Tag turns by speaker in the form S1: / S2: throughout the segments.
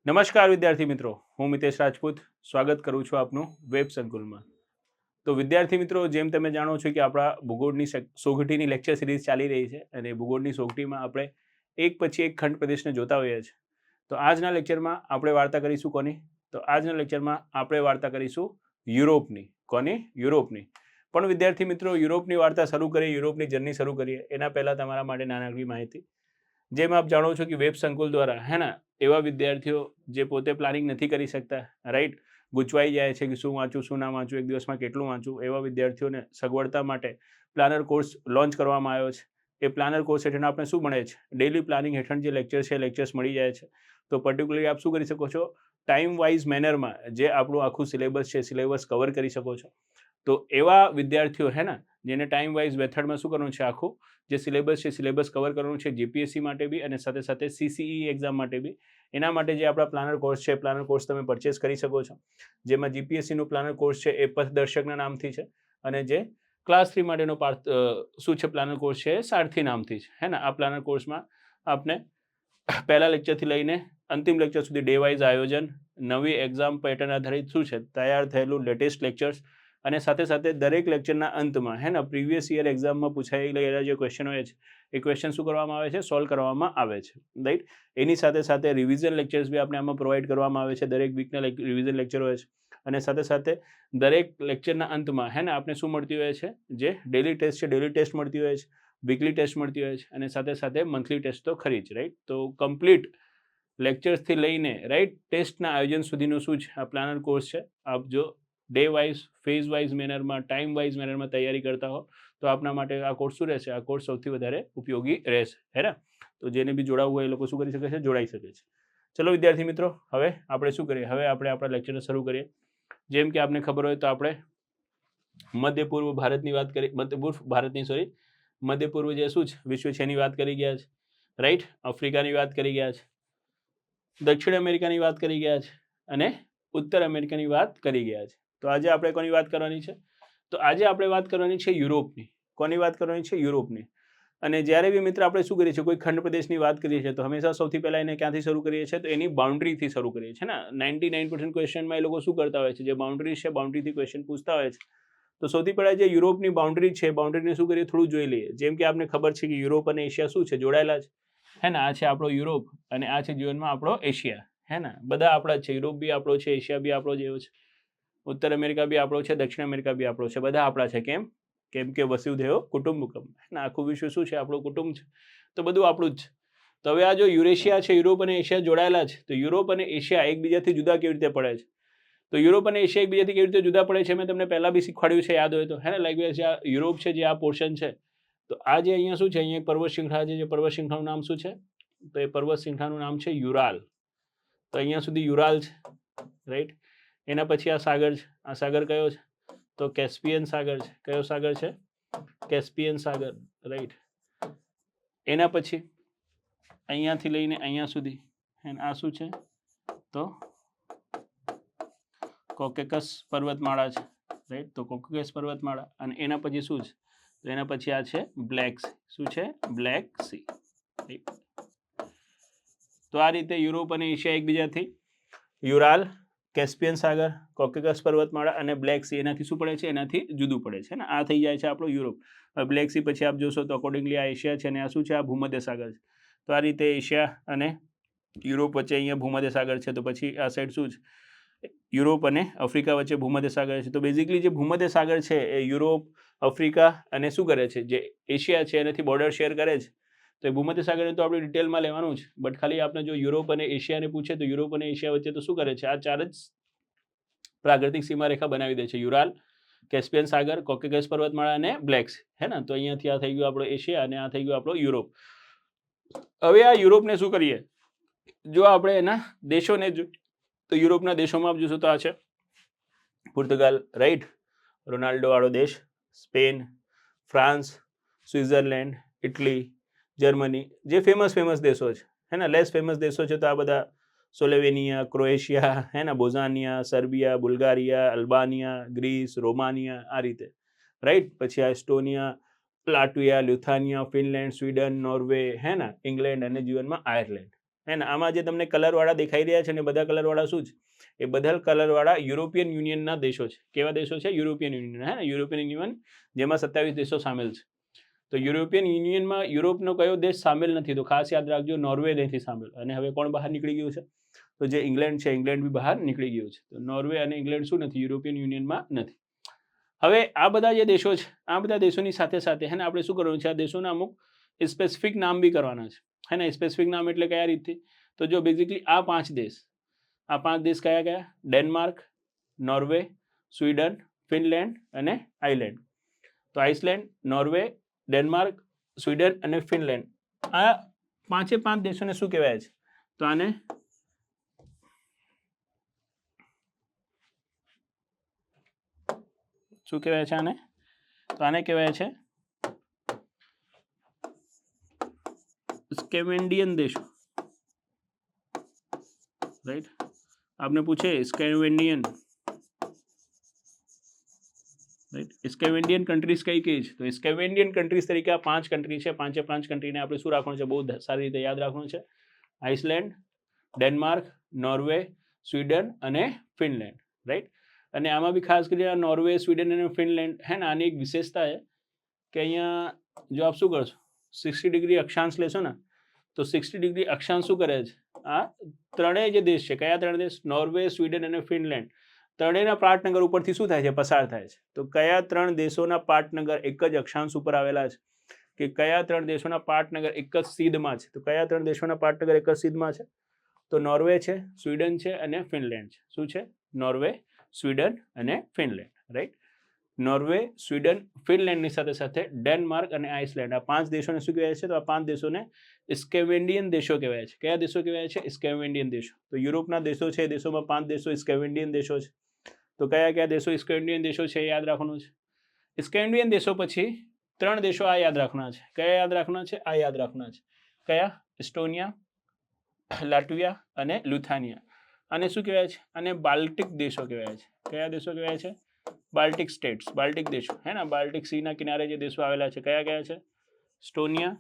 S1: નમસ્કાર વિદ્યાર્થી મિત્રો, હું મિતેશ રાજપૂત સ્વાગત કરું છું આપનું વેબ સંકુલમાં. તો વિદ્યાર્થી મિત્રો, જેમ તમે જાણો છો કે આપણા ભૂગોળની સોગઠીની લેક્ચર સિરીઝ ચાલી રહી છે અને ભૂગોળની સોગઠીમાં આપણે એક પછી એક ખંડ પ્રદેશને જોતા હોઈએ છીએ. તો આજના લેક્ચરમાં આપણે વાર્તા કરીશું કોની? તો આજના લેક્ચરમાં આપણે વાર્તા કરીશું યુરોપની. કોની? યુરોપની. પણ વિદ્યાર્થી મિત્રો, યુરોપની વાર્તા શરૂ કરીએ, યુરોપની જર્ની શરૂ કરીએ એના પહેલાં તમારા માટે નાનકડી માહિતી. જેમ આપ જાણો છો કે વેબ સંકુલ દ્વારા હે ને એવા વિદ્યાર્થીઓ જે પોતે પ્લાનિંગ નથી કરી શકતા, રાઈટ, ગૂંચવાઈ જાય છે કે શું વાંચું શું ના વાંચું, એક દિવસમાં કેટલું વાંચું, એવા વિદ્યાર્થીઓને સગવડતા માટે પ્લાનર કોર્સ લોન્ચ કરવામાં આવ્યો છે. એ પ્લાનર કોર્સ હેઠળ આપણે શું મળે છે? ડેલી પ્લાનિંગ હેઠળ જે લેક્ચર છે લેક્ચર્સ મળી જાય છે. તો પર્ટિક્યુલરલી આપ શું કરી શકો છો? ટાઈમ વાઇઝ મેનરમાં જે આપણું આખું સિલેબસ છે સિલેબસ કવર કરી શકો છો. તો એવા વિદ્યાર્થીઓ હે ને જેને ટાઈમ વાઇઝ મેથડમાં શું કરવાનું છે, આખું જે સિલેબસ છે સિલેબસ કવર કરવાનું છે જીપીએસસી માટે બી અને સાથે સાથે સીસીઈ એક્ઝામ માટે બી. એના માટે જે આપણા પ્લાનર કોર્સ છે, પ્લાનર કોર્સ તમે પરચેસ કરી શકો છો. જેમાં જીપીએસસીનું પ્લાનર કોર્સ છે એ પથદર્શકના નામથી છે અને જે ક્લાસ 3 માટેનો શું છે પ્લાનર કોર્સ છે એ સારથી નામથી છે. હે ને આ પ્લાનર કોર્સમાં આપને પહેલા લેક્ચરથી લઈને અંતિમ લેક્ચર સુધી ડે વાઇઝ આયોજન, નવી એક્ઝામ પેટર્ન આધારિત શું છે તૈયાર થયેલું લેટેસ્ટ લેક્ચર્સ અને સાથે સાથે દરેક લેક્ચરના અંતમાં હે ને પ્રીવિયસ યર એક્ઝામમાં પૂછાયેલા જે ક્વેશ્ચન હોય છે એ ક્વેશ્ચન શું કરવામાં આવે છે? સોલ્વ કરવામાં આવે છે, રાઈટ. એની સાથે સાથે રિવિઝન લેક્ચર્સ બી આપણે આમાં પ્રોવાઈડ કરવામાં આવે છે. દરેક વીકના રિવિઝન લેક્ચર હોય છે અને સાથે સાથે દરેક લેક્ચરના અંતમાં હે ને આપણે શું મળતી હોય છે? જે ડેલી ટેસ્ટ છે ડેલી ટેસ્ટ મળતી હોય છે, વીકલી ટેસ્ટ મળતી હોય છે અને સાથે સાથે મંથલી ટેસ્ટ તો ખરી જ, રાઈટ. તો કમ્પ્લીટ લેક્ચર્સથી લઈને રાઈટ ટેસ્ટના આયોજન સુધીનો શું છે આ પ્લાનર કોર્સ છે. આપ જો ડે વાઇઝ ફેઝ વાઇઝ મેનરમાં ટાઈમ વાઇઝ મેનરમાં તૈયારી કરતા હો તો આપના માટે આ કોર્સ શું રહેશે? આ કોર્સ સૌથી વધારે ઉપયોગી રહેશે, હે ને. તો જેને બી જોડાવવું હોય એ લોકો શું કરી શકે છે? જોડાઈ શકે છે. ચલો વિદ્યાર્થી મિત્રો, હવે આપણે શું કરીએ? હવે આપણે આપણા લેક્ચરને શરૂ કરીએ. જેમ કે આપને ખબર હોય તો આપણે મધ્ય પૂર્વ ભારતની વાત કરી, મધ્ય પૂર્વ જે શું છે વિશ્વ છે એની વાત કરી ગયા છે, રાઈટ. આફ્રિકાની વાત કરી ગયા છે, દક્ષિણ અમેરિકાની વાત કરી ગયા છે અને ઉત્તર અમેરિકાની વાત કરી ગયા છે. તો આજે આપણે કોની વાત કરવાની છે? તો આજે આપણે વાત કરવાની છે યુરોપની. કોની વાત કરવાની છે? યુરોપની. અને જ્યારે બી મિત્ર આપણે શું કરીએ છીએ, કોઈ ખંડ પ્રદેશની વાત કરીએ છીએ તો હંમેશા સૌથી પહેલાં એને ક્યાંથી શરૂ કરીએ છીએ? તો એની બાઉન્ડ્રીથી શરૂ કરીએ છીએ ને. 99% ક્વેશ્ચનમાં એ લોકો શું કરતા હોય છે? જે બાઉન્ડ્રી છે બાઉન્ડ્રીથી ક્વેશ્ચન પૂછતા હોય છે. તો સૌથી પહેલાં જે યુરોપની બાઉન્ડ્રી છે બાઉન્ડ્રીને શું કરીએ? થોડું જોઈ લઈએ. જેમ કે આપને ખબર છે કે યુરોપ અને એશિયા શું છે? જોડાયેલા છે, હે ને. આ છે આપણો યુરોપ અને આ છે જીવનમાં આપણો એશિયા, હે ને. બધા આપણા જ છે. યુરોપ બી આપણો છે, એશિયા બી આપણો જેવો છે, ઉત્તર અમેરિકા બી આપણો છે, દક્ષિણ અમેરિકા બી આપણો છે, બધા આપણા છે. કેમ? કેમ કે વસુધૈવ કુટુંબકમ, ને આખું વિશ્વ શું છે? આપણું કુટુંબ છે. તો બધું આપણું જ છે. તો હવે આ જો યુરેશિયા છે, યુરોપ અને એશિયા જોડાયેલા છે, તો યુરોપ અને એશિયા એકબીજાથી જુદા કેવી રીતે પડે છે? તો યુરોપ અને એશિયા એકબીજાથી કેવી રીતે જુદા પડે છે મેં તમને પહેલાં બી શીખવાડ્યું છે, યાદ હોય તો, હે ને. લાઈક જે આ યુરોપ છે, જે આ પોર્શન છે, તો આ જે અહીંયા શું છે, અહીંયા પર્વત શૃંખલા છે, જે પર્વત શૃંખલાનું નામ શું છે? તો એ પર્વત શૃંખલાનું નામ છે યુરાલ. તો અહીંયા સુધી યુરાલ છે, રાઈટ. એના પછી આ સાગર છે. આ સાગર કયો છે? તો કેસ્પિયન સાગર છે. કયો સાગર છે? કેસ્પિયન સાગર, રાઈટ. એના પછી અહીંયાથી લઈને અહીંયા સુધી અને આ શું છે? તો કોકેકસ પર્વતમાળા છે, રાઈટ. તો કોકેકસ પર્વતમાળા અને એના પછી શું છે? તો એના પછી આ છે બ્લેક સી. શું છે? Black C, right. તો આ રીતે યુરોપ અને એશિયા એકબીજાથી યુરાલ, કેસ્પિયન સાગર, કોકેકસ પર્વતમાળા અને બ્લેક સી એનાથી શું પડે છે? એનાથી જુદું પડે છે ને. આ થઈ જાય છે આપણો યુરોપ. બ્લેક સી પછી આપ જોશો તો અકોર્ડિંગલી આ એશિયા છે અને આ શું છે? આ ભૂમધ્ય સાગર છે. તો આ રીતે એશિયા અને યુરોપ વચ્ચે અહીંયા ભૂમધ્ય સાગર છે. તો પછી આ સાઈડ શું છે? યુરોપ અને આફ્રિકા વચ્ચે ભૂમધ્ય સાગર છે. તો બેઝિકલી જે ભૂમધ્ય સાગર છે એ યુરોપ, આફ્રિકા અને શું કરે છે? જે એશિયા છે એનાથી બોર્ડર શેર કરે છે. તો એ ભૂમધ્ય સાગરને તો આપણે ડિટેલમાં લેવાનું છે, બટ ખાલી આપણે જો યુરોપ અને એશિયાને પૂછે તો યુરોપ અને એશિયા વચ્ચે તો શું કરે છે? આ ચાર જ પ્રાકૃતિક સીમારેખા બનાવી દે છે. યુરાલ, કેસ્પિયન સાગર, કોકેકસ પર્વતમાળા અને બ્લેક સી, હે ને. તો અહીંયાથી આ થઈ ગયું આપણો એશિયા અને આ થઈ ગયું આપણો યુરોપ. હવે આ યુરોપને શું કરીએ? જો આપણે એના દેશોને તો યુરોપના દેશોમાં જોશો તો આ છે પોર્ટુગાલ, રાઈટ, રોનાલ્ડો વાળો દેશ, Spain, France, Switzerland, Italy, Germany, જે ફેમસ દેશો છે, હે ને. લેસ ફેમસ દેશો છે તો આ બધા સ્લોવેનિયા, ક્રોએશિયા, હે ને, બોઝાનિયા, સર્બિયા, બુલ્ગારિયા, અલ્બાનિયા, ગ્રીસ, રોમાનિયા, આ રીતે, રાઈટ. પછી આ એસ્ટોનિયા, લાટવિયા, લ્યુથાનિયા, ફિનલેન્ડ, સ્વીડન, નોર્વે, હે ને, ઇંગ્લેન્ડ અને જીવનમાં આયર્લેન્ડ. હે ને આમાં જે તમને કલરવાળા દેખાઈ રહ્યા છે ને બધા કલરવાળા શું છે? એ બધા કલરવાળા યુરોપિયન યુનિયનના દેશો છે. કેવા દેશો છે? European union. હે ને યુરોપિયન યુનિયન જેમાં 27 દેશો સામેલ છે. તો યુરોપિયન યુનિયનમાં યુરોપનો કયો દેશ સામેલ નથી? તો ખાસ યાદ રાખજો, નોર્વે નથી સામેલ. અને હવે કોણ બહાર નીકળી ગયું છે? તો જે ઇંગ્લેન્ડ છે, ઇંગ્લેન્ડ બી બહાર નીકળી ગયું છે. તો નોર્વે અને ઇંગ્લેન્ડ શું નથી? યુરોપિયન યુનિયનમાં નથી. હવે આ બધા જે દેશો છે, આ બધા દેશોની સાથે સાથે હે ને આપણે શું કરવાનું છે? આ દેશોના અમુક સ્પેસિફિક નામ બી કરવાના છે. હે ને સ્પેસિફિક નામ એટલે કયા રીતથી? તો જો બેઝિકલી આ 5 દેશ કયા કયા? ડેનમાર્ક, નોર્વે, સ્વીડન, ફિનલેન્ડ અને આઇલેન્ડ. તો આઇસલેન્ડ, નોર્વે, ડેનમાર્ક, સ્વીડન અને ફિનલેન્ડ, આ 5 દેશોને શું કહેવાય છે? તો આને શું કહેવાય છે? આને તો આને કહેવાય છે સ્કેવેન્ડિયન દેશો. રાઈટ, आपने पूछे स्केवेंडियन, રાઈટ, સ્કેવેન્ડિયન કન્ટ્રીઝ કઈ કઈ છે? તો સ્કેવેન્ડિયન કન્ટ્રીઝ તરીકે આ 5 કન્ટ્રી છે. 5 કન્ટ્રીને આપણે શું રાખવાનું છે? બહુ સારી રીતે યાદ રાખવાનું છે. આઇસલેન્ડ, ડેનમાર્ક, નોર્વે, સ્વીડન અને ફિનલેન્ડ. રાઈટ, અને આમાં બી ખાસ કરીને નોર્વે, સ્વીડન અને ફિનલેન્ડ હે ને આની એક વિશેષતા છે કે અહીંયા જો આપ શું કરશો 60 ડિગ્રી અક્ષાંશ લેશો ને તો 60 ડિગ્રી અક્ષાંશ શું કરે છે? આ ત્રણેય જે દેશ છે, કયા 3 દેશ? નોર્વે, સ્વીડન અને ફિનલેન્ડ, ત્રણેયના પાટનગર ઉપરથી શું થાય છે? પસાર થાય છે. તો કયા 3 દેશોના પાટનગર એક જ અક્ષાંશ ઉપર આવેલા છે? કે કયા 3 દેશોના પાટનગર એક જ સીધમાં છે? તો કયા 3 દેશોના પાટનગર એક જ સીધમાં છે? તો નોર્વે છે, સ્વીડન છે અને ફિનલેન્ડ છે. શું છે? નોર્વે, સ્વીડન અને ફિનલેન્ડ. રાઈટ, નોર્વે, સ્વીડન, ફિનલેન્ડની સાથે સાથે ડેનમાર્ક અને આઇસલેન્ડ, આ 5 દેશોને શું કહેવાય છે? તો આ 5 દેશોને સ્કેવેન્ડિયન દેશો કહેવાય છે. કયા દેશો કહેવાય છે? સ્કેવેન્ડિયન દેશો. તો યુરોપના દેશો છે, દેશોમાં 5 દેશો સ્કેવેન્ડિયન દેશો છે. તો કયા કયા દેશો સ્કેવેન્ડિયન દેશો છે? યાદ રાખવાનું છે. સ્કેવેન્ડિયન દેશો પછી 3 દેશો આ યાદ રાખવાના છે. કયા યાદ રાખવાના છે? આ યાદ રાખવાના છે. કયા? એસ્ટોનિયા, લાટવિયા અને લિથુઆનિયા. આને શું કહેવાય છે? આને બાલ્ટિક દેશો કહેવાય છે. કયા દેશો કહેવાય છે? બાલ્ટિક સ્ટેટ્સ, બાલ્ટિક દેશો. હે ને બાલ્ટિક સીના કિનારે જે દેશો આવેલા છે, કયા કયા છે? એસ્ટોનિયા,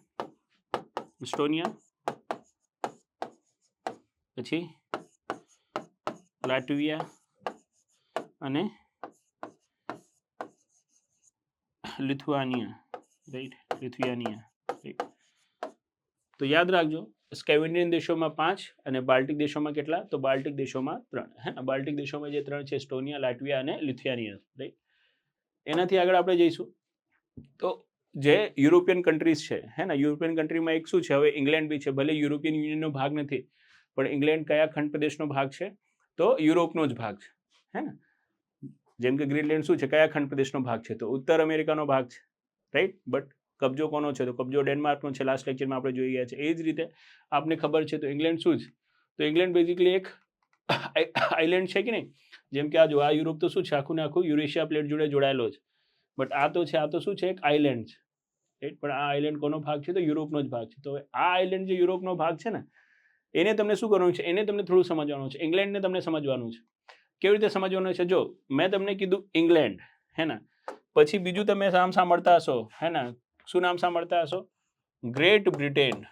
S1: પછી લાટવિયા અને લિથુઆનિયા. રાઈટ, લિથુઆનિયા. રાઈટ, તો યાદ રાખજો, સ્કેવેન્ડિયન દેશોમાં 5 અને બાલ્ટિક દેશોમાં કેટલા? તો બાલ્ટિક દેશોમાં 3. હે ને બાલ્ટિક દેશોમાં જે 3 છે એસ્ટોનિયા, લાટવિયા અને લિથુઆનિયા. રાઈટ, એનાથી આગળ આપણે જઈશું તો જે યુરોપિયન કન્ટ્રીઝ છે, હે ને યુરોપિયન કન્ટ્રીમાં એક શું છે? હવે ઇંગ્લેન્ડ બી છે, ભલે યુરોપિયન યુનિયનનો ભાગ નથી, પણ ઇંગ્લેન્ડ કયા ખંડ પ્રદેશનો ભાગ છે? તો યુરોપનો જ ભાગ છે. હે ને જેમ કે ગ્રીનલેન્ડ શું છે? કયા ખંડ પ્રદેશનો ભાગ છે? તો ઉત્તર અમેરિકાનો ભાગ છે. રાઈટ, બટ કબજો કોનો છે? તો કબજો ડેનમાર્કનો છે. લાસ્ટ લેક્ચરમાં આપણે જોઈ ગયા છે. એ જ રીતે આપને ખબર છે તો ઇંગ્લેન્ડ શું છે? તો ઇંગ્લેન્ડ બેઝિકલી એક આઇલેન્ડ છે કે નહીં? જેમ કે આ જો આ યુરોપ તો શું છે? આખું ને આખું યુરેશિયા પ્લેટ જોડે જોડાયેલો છે. બટ આ તો છે, આ તો શું છે? એક આઇલેન્ડ છે. રાઈટ, પણ આ આઇલેન્ડ કોનો ભાગ છે? તો યુરોપનો જ ભાગ છે. તો આ આઇલેન્ડ જે યુરોપનો ભાગ છે ને એને તમને શું કરવાનું છે? એને તમને થોડું સમજવાનું છે. ઇંગ્લેન્ડને તમને સમજવાનું છે. કેવી રીતે સમજવાનું છે? જો મેં તમને કીધું ઇંગ્લેન્ડ, હે ને પછી બીજું તમે નામ સાંભળતા હશો, હે ને શું નામ સાંભળતા હશો? Great Britain.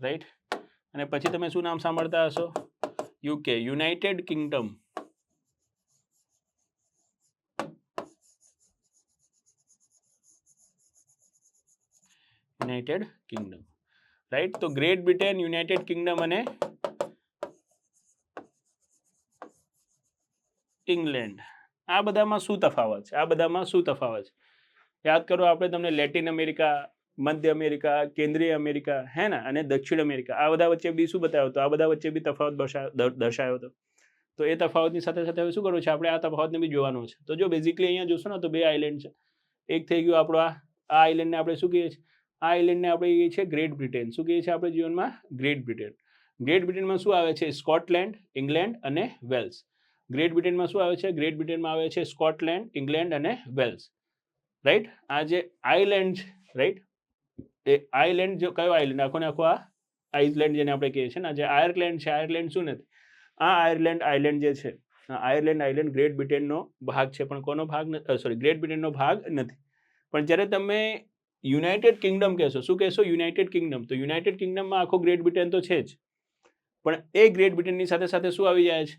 S1: રાઈટ, અને પછી તમે શું નામ સાંભળતા હશો? UK, United Kingdom. United Kingdom. Right, તો ગ્રેટ બ્રિટેન, યુનાઇટેડ કિંગડમ અને ઇંગ્લેન્ડ, આ બધામાં શું તફાવત છે? આ બધામાં શું તફાવત છે? યાદ કરો, આપણે તમને લેટિન અમેરિકા, મધ્ય અમેરિકા, કેન્દ્રીય અમેરિકા, હે ને અને દક્ષિણ અમેરિકા, આ બધા વચ્ચે બી શું બતાવ્યો હતો? આ બધા વચ્ચે બી તફાવત દર્શાવ્યો હતો. તો એ તફાવતની સાથે સાથે હવે શું કરવું છે? આપણે આ તફાવતને બી જોવાનું છે. તો જો બેઝિકલી અહીંયા જોશો ને તો 2 આઇલેન્ડ છે. એક થઈ ગયું આપણો આ આઇલેન્ડને આપણે શું કહીએ છીએ? આ આઇલેન્ડને આપણે કહીએ છીએ ગ્રેટ બ્રિટેન. શું કહીએ છીએ આપણે જીવનમાં? Great Britain. ગ્રેટ બ્રિટેનમાં શું આવે છે? સ્કોટલેન્ડ, ઇંગ્લેન્ડ અને વેલ્સ. ગ્રેટ બ્રિટેનમાં શું આવે છે? ગ્રેટ બ્રિટેનમાં આવે છે સ્કોટલેન્ડ, ઇંગ્લેન્ડ અને વેલ્સ. રાઈટ, આ જે આઇલેન્ડ, રાઈટ, એ આઇલેન્ડ જો કયો આઇલેન્ડ? આખો ને આખો આ આઇસલેન્ડ જેને આપણે કહીએ છીએ ને, જે આયર્લેન્ડ છે, આયર્લેન્ડ શું નથી? આ આયર્લેન્ડ આઇલેન્ડ જે છે, આયર્લેન્ડ આઇલેન્ડ ગ્રેટ બ્રિટેનનો ભાગ છે, પણ કોનો ભાગ? સોરી, ગ્રેટ બ્રિટેનનો ભાગ નથી. પણ જ્યારે તમે યુનાઇટેડ કિંગડમ કહેશો, શું કહેશો? United Kingdom. તો યુનાઇટેડ કિંગડમમાં આખો ગ્રેટ બ્રિટન તો છે જ, પણ એ ગ્રેટ બ્રિટનની સાથે સાથે શું આવી જાય છે?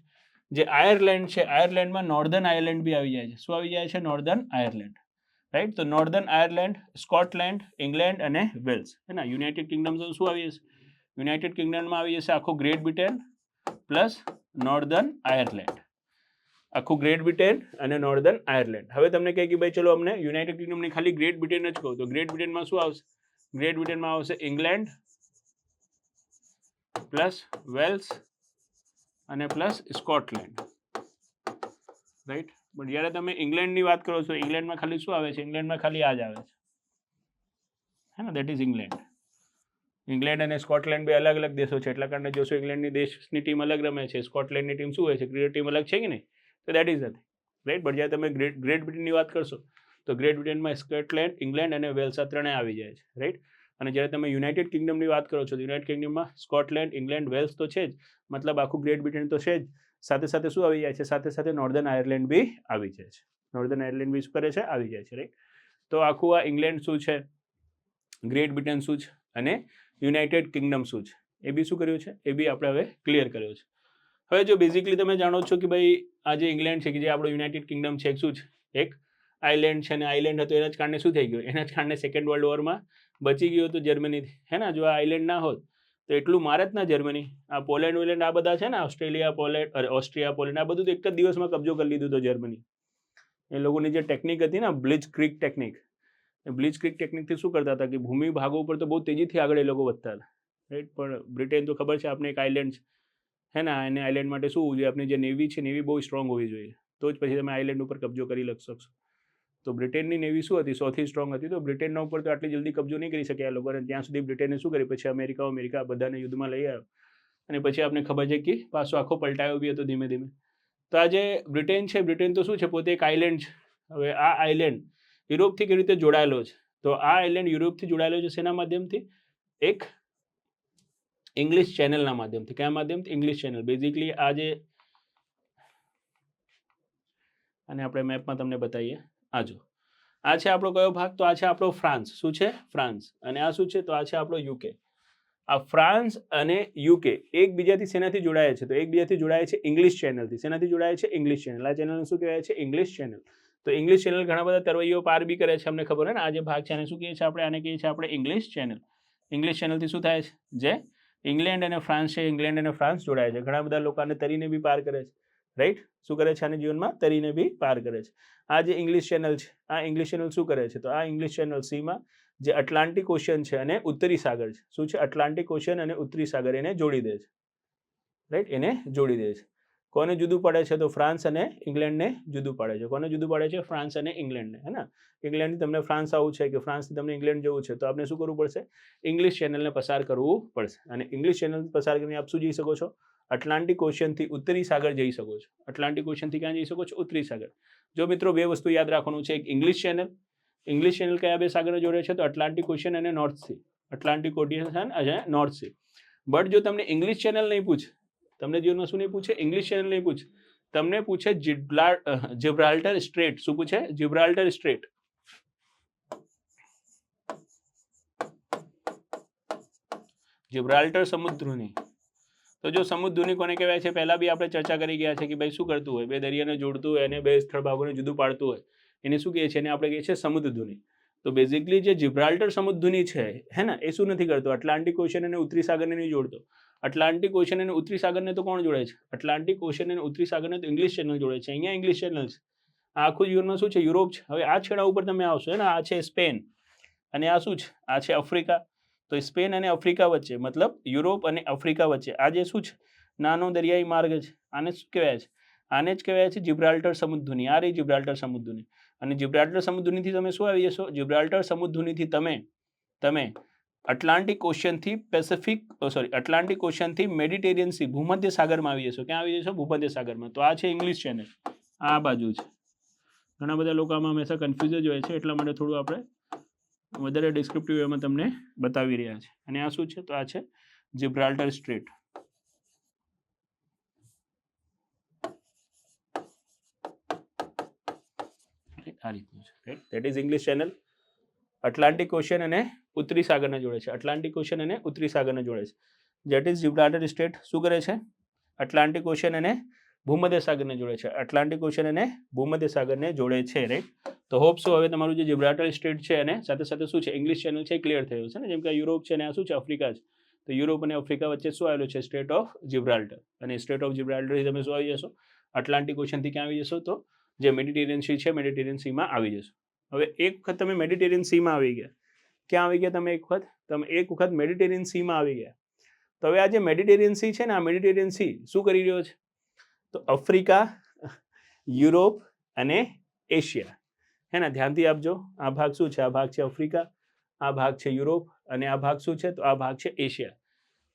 S1: જે આયર્લેન્ડ છે, આયર્લેન્ડમાં નોર્ધન આયર્લેન્ડ બી આવી જાય છે. શું આવી જાય છે? Northern Ireland, right. તો નોર્ધન આયર્લેન્ડ, સ્કોટલેન્ડ, ઇંગ્લેન્ડ અને વેલ્સ, હે ને. યુનાઇટેડ કિંગડમ તો શું આવી જશે? યુનાઇટેડ કિંગડમમાં આવી જશે આખું great Britain plus northern Ireland, આખું ગ્રેટ બ્રિટન અને નોર્ધન આયર્લેન્ડ. હવે તમને કહે કે ભાઈ ચલો અમને યુનાઇટેડ કિંગડમની ખાલી ગ્રેટ બ્રિટન જ કહો, તો ગ્રેટ બ્રિટનમાં શું આવશે? ગ્રેટ બ્રિટનમાં આવશે ઇંગ્લેન્ડ પ્લસ વેલ્સ અને પ્લસ સ્કોટલેન્ડ, રાઈટ. પણ જ્યારે તમે ઇંગ્લેન્ડની વાત કરો છો, ઇંગ્લેન્ડમાં ખાલી શું આવે છે? ઇંગ્લેન્ડમાં ખાલી આ જ આવે છે, હે ને, દેટ ઇઝ ઇંગ્લેન્ડ. ઇંગ્લેન્ડ અને સ્કોટલેન્ડ બે અલગ અલગ દેશો છે, એટલા કારણે જોશો ઇંગ્લેન્ડની દેશની ટીમ અલગ રમે છે, સ્કોટલેન્ડની ટીમ શું હોય છે? ક્રિકેટ ટીમ અલગ છે કે નહીં? તો દેટ ઇઝ નથી, રાઈટ. બટ જ્યારે તમે ગ્રેટ બ્રિટનની વાત કરશો તો ગ્રેટ બ્રિટનમાં સ્કોટલેન્ડ, ઇંગ્લેન્ડ અને વેલ્સ આ ત્રણેય આવી જાય છે, રાઈટ. અને જ્યારે તમે યુનાઇટેડ કિંગડમની વાત કરો છો તો યુનાઇટેડ કિંગડમમાં સ્કોટલેન્ડ, ઇંગ્લેન્ડ, વેલ્સ તો છે જ, મતલબ આખું ગ્રેટ બ્રિટન તો છે જ, સાથે સાથે શું આવી જાય છે? સાથે સાથે નોર્ધન આયર્લેન્ડ બી આવી જાય છે. નોર્ધન આયર્લેન્ડ બી શું કરે છે? આવી જાય છે, રાઈટ. તો આખું આ ઇંગ્લેન્ડ શું છે, ગ્રેટ બ્રિટન શું છે અને યુનાઇટેડ કિંગડમ શું છે, એ બી શું કર્યું છે? એ બી આપણે હવે ક્લિયર કર્યો છે. હવે જો બેઝિકલી તમે જાણો છો કે ભાઈ આ જે ઇંગ્લેન્ડ છે, કે જે આપણો યુનાઇટેડ કિંગડમ છે, શું છે? એક આઇલેન્ડ છે, અને આઇલેન્ડ હતો એના જ કારણે શું થઈ ગયું? એના જ કારણે સેકન્ડ વર્લ્ડ વોરમાં બચી ગયું હતું જર્મનીથી, હે ને. જો આ આઇલેન્ડ ના હોત તો એટલું મારે જ ના જર્મની. આ પોલેન્ડ વોલેન્ડ આ બધા છે ને, ઓસ્ટ્રેલિયા, પોલેન્ડ, ઓસ્ટ્રિયા, પોલેન્ડ, આ બધું તો એક જ દિવસમાં કબજો કરી લીધું તો જર્મની. એ લોકોની જે ટેકનિક હતી ને, બ્લિચ ક્રિક ટેકનિક, એ બ્લિચ ક્રિક ટેકનિકથી શું કરતા હતા કે ભૂમિ ભાગો ઉપર તો બહુ તેજીથી આગળ એ લોકો વધતા હતા, રાઈટ. પણ બ્રિટેન તો ખબર છે આપણે એક આઇલેન્ડ છે, હે ને. એને આઇલેન્ડ માટે શું હોવું જોઈએ? આપણી જે નેવી છે, નેવી બહુ સ્ટ્રોંગ હોવી જોઈએ, તો જ પછી તમે આઇલેન્ડ ઉપર કબજો કરી શકશો. તો બ્રિટેનની નેવી શું હતી? સૌથી સ્ટ્રોંગ હતી. તો બ્રિટેનના ઉપર તો આટલી જલ્દી કબજો નહીં કરી શકે આ લોકો, અને ત્યાં સુધી બ્રિટેને શું કર્યું? પછી અમેરિકા બધાને યુદ્ધમાં લઈ આવ્યો, અને પછી આપણે ખબર છે કે પાછો આખો પલટાયો બી હતો ધીમે ધીમે. તો આ જે બ્રિટેન છે, બ્રિટેન તો શું છે? પોતે એક આઇલેન્ડ છે. હવે આ આઇલેન્ડ યુરોપથી કેવી રીતે જોડાયેલો છે? તો આ આઇલેન્ડ યુરોપથી જોડાયેલો છે શેના માધ્યમથી? એક ઇંગ્લિશ ચેનલના માધ્યમથી. કયા માધ્યમથી? English channel. બેઝિકલી આ જે, અને આપણે મેપમાં તમને બતાવીએ, આ જો આ છે આપણો કયો ભાગ? તો આ છે આપણો ફ્રાન્સ. શું છે? ફ્રાન્સ. અને આ શું છે? તો આ છે આપણો યુકે. આ ફ્રાન્સ અને યુકે એકબીજાથી શેનાથી જોડાય છે? તો એકબીજાથી જોડાય છે ઇંગ્લિશ ચેનલથી. શેનાથી જોડાય છે? English channel. આ ચેનલને શું કહેવાય છે? English channel. તો ઇંગ્લિશ ચેનલ ઘણા બધા તરવૈયો પાર બી કરે છે, અમને ખબર હોય ને. આ જે ભાગ છે આને શું કહીએ છીએ આપણે? આને કહીએ છીએ આપણે ઇંગ્લિશ ચેનલ. ઇંગ્લિશ ચેનલથી શું થાય છે? જે ઇંગ્લેન્ડ અને ફ્રાન્સ છે, ઇંગ્લેન્ડ અને ફ્રાન્સ જોડાય છે. ઘણા બધા લોકો આને તરીને બી પાર કરે છે, રાઈટ. શું કરે છે? આને જીવનમાં તરીને બી પાર કરે છે. આ જે ઇંગ્લિશ ચેનલ છે, આ ઇંગ્લિશ ચેનલ શું કરે છે? તો આ ઇંગ્લિશ ચેનલ સીમાં જે એટલાન્ટિક ઓશિયન છે અને ઉત્તરી સાગર છે, શું છે? એટલાન્ટિક ઓશિયન અને ઉત્તરી સાગર એને જોડી દે છે, રાઈટ. એને જોડી દે છે. કોને જુદું પડે છે? તો ફ્રાન્સ અને ઇંગ્લેન્ડને જુદું પાડે છે. કોને જુદું પાડે છે? ફ્રાન્સ અને ઇંગ્લેન્ડને, હે ને. ઇંગ્લેન્ડથી તમને ફ્રાન્સ આવવું છે કે ફ્રાન્સથી તમને ઇંગ્લેન્ડ જવું છે, તો આપણે શું કરવું પડશે? ઇંગ્લિશ ચેનલને પસાર કરવું પડશે. અને ઇંગ્લિશ ચેનલ પસાર કરીને આપ શું જઈ શકો છો? એટલાન્ટિક ઓશિયનથી ઉત્તરી સાગર જઈ શકો છો. એટલાન્ટિક ઓશિયનથી ક્યાં જઈ શકો છો? ઉત્તરી સાગર. જો મિત્રો બે વસ્તુ યાદ રાખવાનું છે, એક ઇંગ્લિશ ચેનલ. ઇંગ્લિશ ચેનલ કયા બે સાગરને જોડે છે? તો એટલાન્ટિક ઓશિયન અને નોર્થ સી. એટલાન્ટિક ઓશિયન અને નોર્થ સી. બટ જો તમને ઇંગ્લિશ ચેનલ નહીં પૂછે, તમને જીવનમાં શું નહીં પૂછે? ઇંગ્લિશ ચેનલ નહીં પૂછે, તમને પૂછે જિબ્રાલ્ટર સ્ટ્રેટ. શું પૂછે? જિબ્રાલ્ટર સ્ટ્રેટ. જિબ્રાલ્ટર સમુદ્રની. તો જો સમુદ્રની કોને કહેવાય છે? પહેલા બી આપણે ચર્ચા કરી ગયા છે કે ભાઈ શું કરતું હોય? બે દરિયાને જોડતું હોય અને બે સ્થળ ભાગોને જુદું પાડતું હોય, એને શું કહીએ છીએ? એને આપણે કહીએ છીએ સમુદ્રધુની. તો બેઝિકલી જે જિબ્રાલ્ટર સમુદ્રની છે, હે ને, એ શું નથી કરતો? એટલાન્ટિક ઓશિયન અને ઉત્તરી સાગરને નહીં જોડતો. એટલાન્ટિક ઓશિયન અને ઉત્તરી સાગરને તો કોણ જોડે છે? એટલાન્ટિક ઓશિયન અને ઉત્તરી સાગરને તો ઇંગ્લિશ ચેનલ જોડે છે. અહીંયા ઇંગ્લિશ ચેનલ છે. આ આખું જીવનમાં શું છે? યુરોપ છે. હવે આ છેડા ઉપર તમે આવશો, હે ને. આ છે સ્પેન અને આ શું છે? આ છે આફ્રિકા. તો સ્પેન અને આફ્રિકા વચ્ચે, મતલબ યુરોપ અને આફ્રિકા વચ્ચે આ જે શું છે? નાનો દરિયાઈ માર્ગ છે. આને શું કહેવાય છે? આને જ કહેવાય છે જિબ્રાલ્ટર સમુદ્રની. આ રહી જિબ્રાલ્ટર સમુદ્રની. અને જિબ્રાલ્ટર સમુદ્રનીથી તમે શું આવી જશો? જિબ્રાલ્ટર સમુદ્રનીથી તમે એટલાન્ટિક ઓશિયનથી એટલાન્ટિક ઓશિયનથી મેડિટેરિયન સી, ભૂમધ્ય સાગરમાં આવી જશો. ક્યાં આવી જશો? ભૂમધ્ય સાગરમાં. તો આ છે ઇંગ્લિશ ચેનલ, આ બાજુ છે. ઘણા બધા લોકો આમાં હંમેશા કન્ફ્યુઝ જ હોય છે, એટલા માટે થોડું આપણે વધારે ડિસ્ક્રિપ્ટિવ વેમાં તમને બતાવી રહ્યા છે. અને આ શું છે? તો આ છે જિબ્રાલ્ટર સ્ટ્રેટ. આ રીતનું છે, right. That is English channel. Atlantic ocean અને ઉત્તરી સાગરને જોડે છે, એટલાન્ટિક ઓશિયન અને ઉત્તરી સાગરને જોડે છે. જેટ ઇઝ જિબ્રાલ્ટર સ્ટેટ શું કરે છે? એટલાન્ટિક ઓશિયન અને ભૂમધ્ય સાગરને જોડે છે, એટલાન્ટિક ઓશિયન અને ભૂમધ્ય સાગરને જોડે છે, રાઈટ. તો હોપ સો હવે તમારું જે જિબ્રાલ્ટર સ્ટેટ છે અને સાથે સાથે શું છે ઇંગ્લિશ ચેનલ છે ક્લિયર થયું છે ને, જેમ કે યુરોપ છે અને આ શું છે આફ્રિકા છે. તો યુરોપ અને આફ્રિકા વચ્ચે શું આવેલું છે? Strait of Gibraltar. અને સ્ટેટ ઓફ જિબ્રાલ્ટરથી તમે શું આવી જશો? એટલાન્ટિક ઓશિયનથી ક્યાં આવી જશો? તો જે મેડિટેરિયન સી છે મેડિટેરિયન સીમાં આવી જશો. હવે એક વખત તમે મેડિટેરિયન સીમાં આવી ગયા, ક્યાં આવી ગયા તમે? એક વખત મેડિટેરિયન સીમાં આવી ગયા. તો હવે આ જે મેડિટેરિયન સી છે ને, આ મેડિટેરિયન સી શું કરી રહ્યો છે? તો આફ્રિકા, યુરોપ અને એશિયા, હે ને, ધ્યાનથી આપજો. આ ભાગ શું છે? આ ભાગ છે આફ્રિકા, આ ભાગ છે યુરોપ અને આ ભાગ શું છે? તો આ ભાગ છે એશિયા.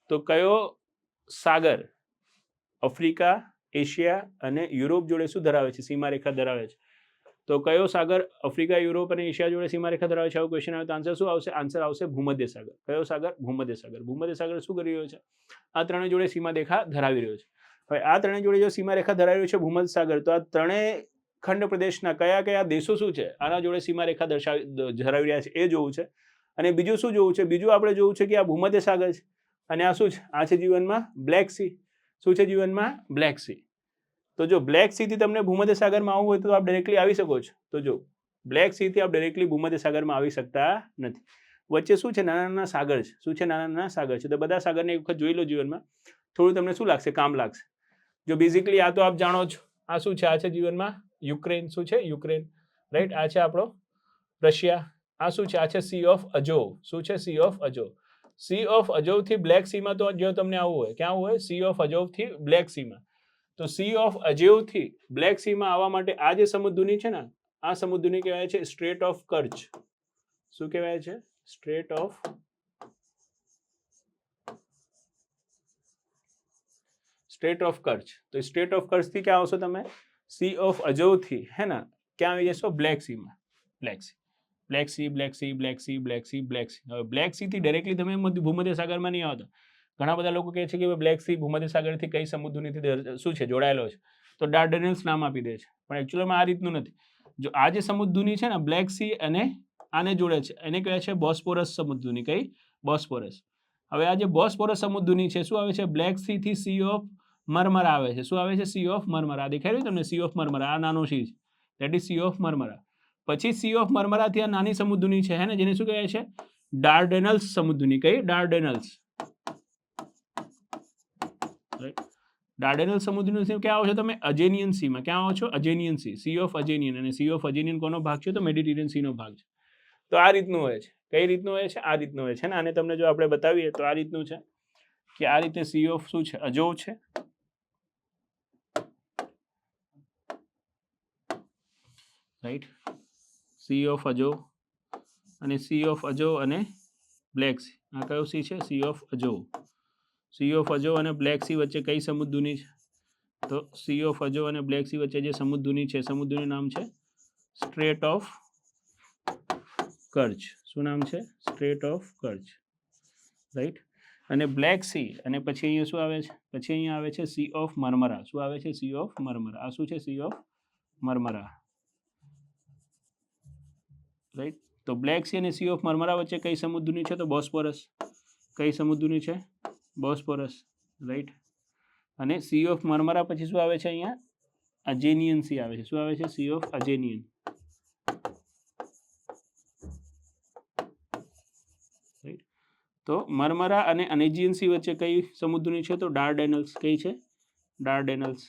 S1: તો કયો સાગર આફ્રિકા, એશિયા અને યુરોપ જોડે શું ધરાવે છે? સીમારેખા ધરાવે છે. તો કયો સાગર આફ્રિકા, યુરોપ અને એશિયા જોડે સીમારેખા ધરાવે છે? આવો ક્વેશ્ચન આવે તો આન્સર શું આવશે? આન્સર આવશે ભૂમધ્ય સાગર. કયો સાગર? ભૂમધ્ય સાગર. ભૂમધ્ય સાગર શું કરી રહ્યો છે? આ ત્રણેય જોડે સીમારેખા ધરાવી રહ્યો છે. હવે આ ત્રણેય જોડે જો સીમારેખા ધરાવી રહ્યો છે ભૂમધ્ય સાગર, તો આ ત્રણેય ખંડ પ્રદેશના કયા કયા દેશો શું છે આના જોડે સીમારેખા ધરાવી રહ્યા છે એ જોવું છે. અને બીજું શું જોવું છે? બીજું આપણે જોવું છે કે આ ભૂમધ્ય સાગર છે અને આ શું છે? આ છે જીવનમાં બ્લેક સી. શું છે જીવનમાં? Black C. તો જો બ્લેક સીથી તમને ભૂમધ્ય સાગરમાં આવવું હોય તો આપ ડાયરેક્ટલી આવી શકો છો. તો જો બ્લેક સીથી આપ ડાયરેક્ટલી ભૂમધ્ય સાગરમાં આવી શકતા નથી. વચ્ચે શું છે? નાના નાના સાગર છે. શું છે? નાના નાના સાગર છે. તો બધા સાગરને એક વખત જોઈ લો જીવનમાં, થોડું તમને શું લાગશે? કામ લાગશે. જો બેઝિકલી આ તો આપ જાણો છો, આ શું છે? આ છે જીવનમાં યુક્રેન. શું છે? Ukraine, right. આ છે આપણો રશિયા. આ શું છે? આ છે સી ઓફ અજોવ. શું છે? C of Azov. Sea of અજોવથી બ્લેક સીમાં તો જો તમને આવવું હોય, ક્યાં આવવું હોય? સી ઓફ અજોવથી બ્લેક સીમાં. તો સી ઓફ અજેવથી બ્લેક સીમાં આવવા માટે આ જે સમુદ્રની છે ને, આ સમુદ્રની કહેવાય છે સ્ટ્રેટ ઓફ કર્ચ. શું કહેવાય છે? Strait of Kerch. તો સ્ટ્રેટ ઓફ કર્ચ થી ક્યાં આવશો તમે? સી ઓફ અજોવથી, હે ને, ક્યાં આવી જશો? બ્લેક સીમાં. Black Sea, Black Sea, Black Sea, Black Sea, Black Sea, Black Sea. હવે બ્લેક સી થી ડાયરેક્ટલી તમે ભૂમધ્ય સાગરમાં નહીં આવતા. ઘણા બધા લોકો કહે છે કે બ્લેક સી ભૂમધ્ય સાગરથી કઈ સમુદ્રની શું છે? જોડાયેલો છે. તો ડાર્ડેનલ્સ નામ આપી દે છે. પણ એકચ્યુઅલીમાં આ રીતનું નથી. જો આ જે સમુદ્રની છે ને, બ્લેક સી અને આને જોડે છે, એને કહે છે બોસ્ફોરસ સમુદ્રની. કઈ? બોસ્ફોરસ. હવે આ જે બોસ્ફોરસ સમુદ્રની છે શું આવે છે? બ્લેક સી થી સી ઓફ મરમરા આવે છે. શું આવે છે? C of Marmara. દેખાઈ રહ્યું તમને? Sea of Marmara. આ નાનો સી છે, that is Sea of Marmara. પછી સી ઓફ મરમરાથી આ નાની સમુદ્રની છે, હે ને, જેને શું કહે છે? ડાર્ડેનલ્સ સમુદ્રની. કઈ? ડાર્ડેનલ્સ. ડાર્ડેનલ સમુદ્રનું સી ક્યાં આવો છો તમે? અજેનિયન સીમાં. ક્યાં આવો છો? Aegean Sea. C of Aegean. અને સી ઓફ અજેનિયન કોનો ભાગ છે? તો મેડિટેરિયન સીનો ભાગ છે. તો આ રીતનું હોય છે. કઈ રીતનું હોય છે? આ રીતનું હોય છે ને. આને તમને જો આપણે બતાવીએ તો આ રીતનું છે કે આ રીતે સી ઓફ શું છે? અજોવ છે, રાઈટ. સી ઓફ અજોવ અને સી ઓફ અજોવ અને બ્લેક સી. આ કયો સી છે? C of Azov. Sea of Azov અને બ્લેક સી વચ્ચે કઈ સમુદ્રની છે? તો સી ઓફ અજોવ અને બ્લેક સી વચ્ચે જે સમુદ્રની છે, સમુદ્રનું નામ છે સ્ટ્રેટ ઓફ કર્ચ. શું નામ છે? Strait of Kerch, right. અને બ્લેક સી અને પછી અહીંયા શું આવે છે? પછી અહીંયા આવે છે સી ઓફ મરમરા. શું આવે છે? C of Marmara. આ શું છે? C of Marmara, right. તો બ્લેક સી અને સી ઓફ મરમરા વચ્ચે કઈ સમુદ્રની છે? તો બોસ્ફોરસ. કઈ સમુદ્રની છે? Bosphorus, right. અને સી ઓફ મરમરા પછી શું આવે છે? અહીંયા અજેનિયન સી આવે છે. શું આવે છે? C of Aegean, right. તો મરમરા અને અનેજિયન સી વચ્ચે કઈ સમુદ્રની છે? તો ડાર્ડેનલ્સ. કઈ છે? ડાર્ડેનલ્સ,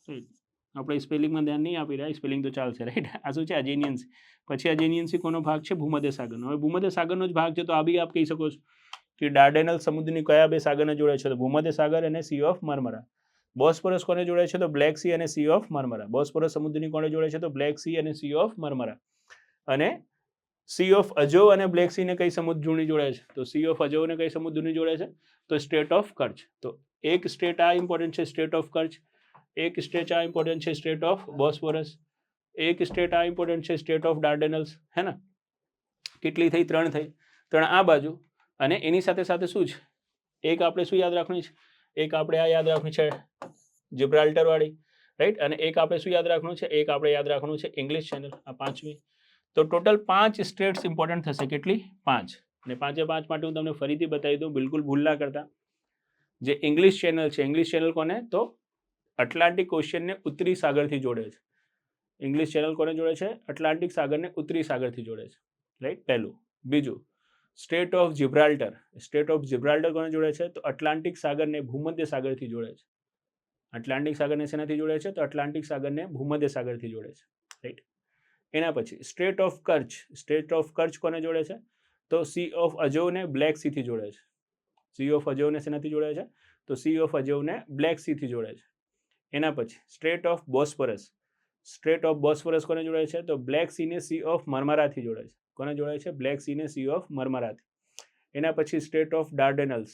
S1: રાઈટ. આપણે સ્પેલિંગમાં ધ્યાન નહીં આપી રહ્યા, સ્પેલિંગ તો ચાલશે, રાઈટ. આ શું છે? Aegean C. પછી અજેનિયન સી કોનો ભાગ છે? ભૂમધ્ય સાગરનો. હવે ભૂમધ્ય સાગરનો જ ભાગ છે તો આ બી આપ કહી શકો છો કે ડાર્ડેનલ સમુદ્રની કયા બે સાગરને જોડે છે? તો ભૂમધ્ય સાગર અને સી ઓફ મરમરા. બોસ્ફોરસ કોને જોડે છે? તો બ્લેક સી અને સી ઓફ મરમરા. બોસ્ફોરસ સમુદ્રની કોને જોડે છે? તો બ્લેક સી અને સી ઓફ મરમરા. અને સી ઓફ અજોવ અને બ્લેક સીને કઈ સમુદ્રની જોડે છે? તો સી ઓફ અજોવને કઈ સમુદ્રની જોડે છે? તો સ્ટેટ ઓફ કર્ચ. તો એક સ્ટેટ આ ઇમ્પોર્ટન્ટ છે, સ્ટેટ ઓફ કર્ચ. એક સ્ટેટ આ ઇમ્પોર્ટન્ટ છે, સ્ટેટ ઓફ બોસ્ફોરસ. એક સ્ટેટ આ ઇમ્પોર્ટન્ટ છે, સ્ટેટ ઓફ ડાર્ડેનલ્સ, હે ને. કેટલી થઈ? 3 થઈ. 3 આ બાજુ. અને એની સાથે સાથે શું છે? એક આપણે શું યાદ રાખવાની છે? એક આપણે આ યાદ રાખવાની છે જિબ્રાલ્ટર વાળી, રાઈટ. અને એક આપણે શું યાદ રાખવાનું છે? એક આપણે યાદ રાખવાનું છે ઇંગ્લિશ ચેનલ. આ 5મી. તો ટોટલ 5 સ્ટેટ્સ ઇમ્પોર્ટન્ટ થશે. કેટલી? 5. અને 5 માટે હું તમને ફરીથી બતાવી દઉં, બિલકુલ ભૂલ ના કરતા. જે ઇંગ્લિશ ચેનલ છે, ઇંગ્લિશ ચેનલ કોને? તો એટલાન્ટિક ઓશિયનને ઉત્તરી સાગરથી જોડે છે. ઇંગ્લિશ ચેનલ કોને જોડે છે? એટલાન્ટિક સાગરને ઉત્તરી સાગરથી જોડે છે. રાઈટ, પહેલું. બીજું, સ્ટેટ ઓફ જિબ્રાલ્ટર. સ્ટેટ ઓફ જિબ્રાલ્ટર કોને જોડે છે? તો એટલાન્ટિક સાગરને ભૂમધ્ય સાગરથી જોડે છે. એટલાન્ટિક સાગરને શેનાથી જોડે છે? તો એટલાન્ટિક સાગરને ભૂમધ્ય સાગરથી જોડે છે. રાઈટ. એના પછી state of Kerch. State of Kerch કોને જોડે છે? તો સી ઓફ અજોવને બ્લેક સીથી જોડે છે. સી ઓફ અજોવને શેનાથી જોડે છે? તો સી ઓફ અજોવને બ્લેક સીથી જોડે છે. એના પછી strait of Bosphorus. Strait of Bosphorus કોને જોડે છે? તો બ્લેક સીને સી ઓફ મરમરાથી જોડે છે. કોને જોડે છે? બ્લેક સીને સી ઓફ મરમરાથી. એના પછી state of Dardanelles.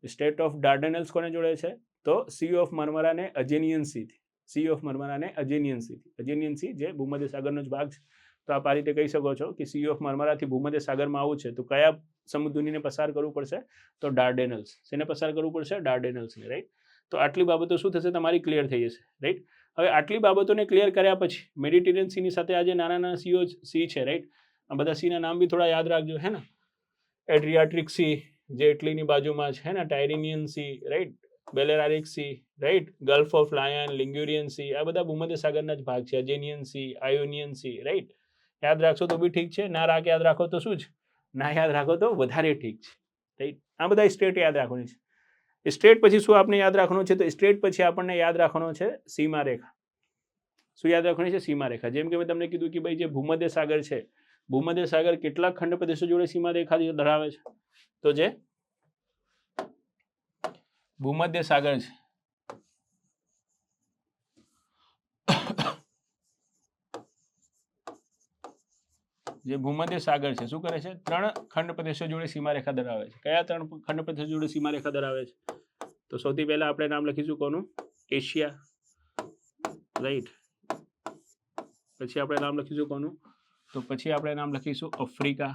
S1: State of ડાર્ડેનલ્સ કોને જોડે છે? તો સી ઓફ મરમરાને અજેનિયન સીથી. સી ઓફ મરમરાને અજેનિયન સીથી. અજેનિયન સી જે ભૂમધ્ય સાગરનો જ ભાગ છે. તો આપ આ રીતે કહી શકો છો કે સી ઓફ મરમરાથી ભૂમધ્ય સાગરમાં આવવું છે તો કયા સમુદ્રને પસાર કરવું પડશે? તો ડાર્ડેનલ્સ. શેને પસાર કરવું પડશે? ડાર્ડેનલ્સને. રાઈટ. તો આટલી બાબતો શું થશે? તમારી ક્લિયર થઈ જશે. રાઈટ. હવે આટલી બાબતોને ક્લિયર કર્યા પછી મેડિટેરિયન સીની સાથે આ જે નાના નાના સીઓ સી છે, રાઈટ, આ બધા સીના નામ બી થોડા યાદ રાખજો, હે ને. એડ્રિયાટિક સી જે ઇટલીની બાજુમાં છે, હે ને. Tyrrhenian sea, right. Balearic sea, right. Gulf of Lion, Ligurian sea, આ બધા ભૂમધ્ય સાગરના જ ભાગ છે. Aegean sea, Ionian sea, right. યાદ રાખશો તો બી ઠીક છે, ના યાદ રાખો તો શું જ, ના યાદ રાખો તો વધારે ઠીક છે. રાઈટ. આ બધા સ્ટેટ યાદ રાખવાની છે. સ્ટેટ પછી શું આપણે યાદ રાખવાનું છે? તો સ્ટેટ પછી આપણને યાદ રાખવાનો છે સીમા રેખા. શું યાદ રાખવાની છે? સીમા રેખા. જેમ કે મેં તમને કીધું કે ભાઈ જે ભૂમધ્ય સાગર છે, ભૂમધ્ય સાગર કેટલા ખંડ પ્રદેશો જોડે સીમા રેખા ધરાવે છે? તો જે ભૂમધ્ય સાગર છે, જે ભૂમધ્ય સાગર છે શું કરે છે? 3 ખંડ પ્રદેશો જોડે સીમા રેખા ધરાવે છે. કયા 3 ખંડ પ્રદેશો જોડે સીમા રેખા ધરાવે છે? તો સૌથી પહેલા આપણે નામ લખીશું કોનું? એશિયા. રાઈટ. પછી આપણે નામ લખીશું કોનું? તો પછી આપણે નામ લખીશું આફ્રિકા.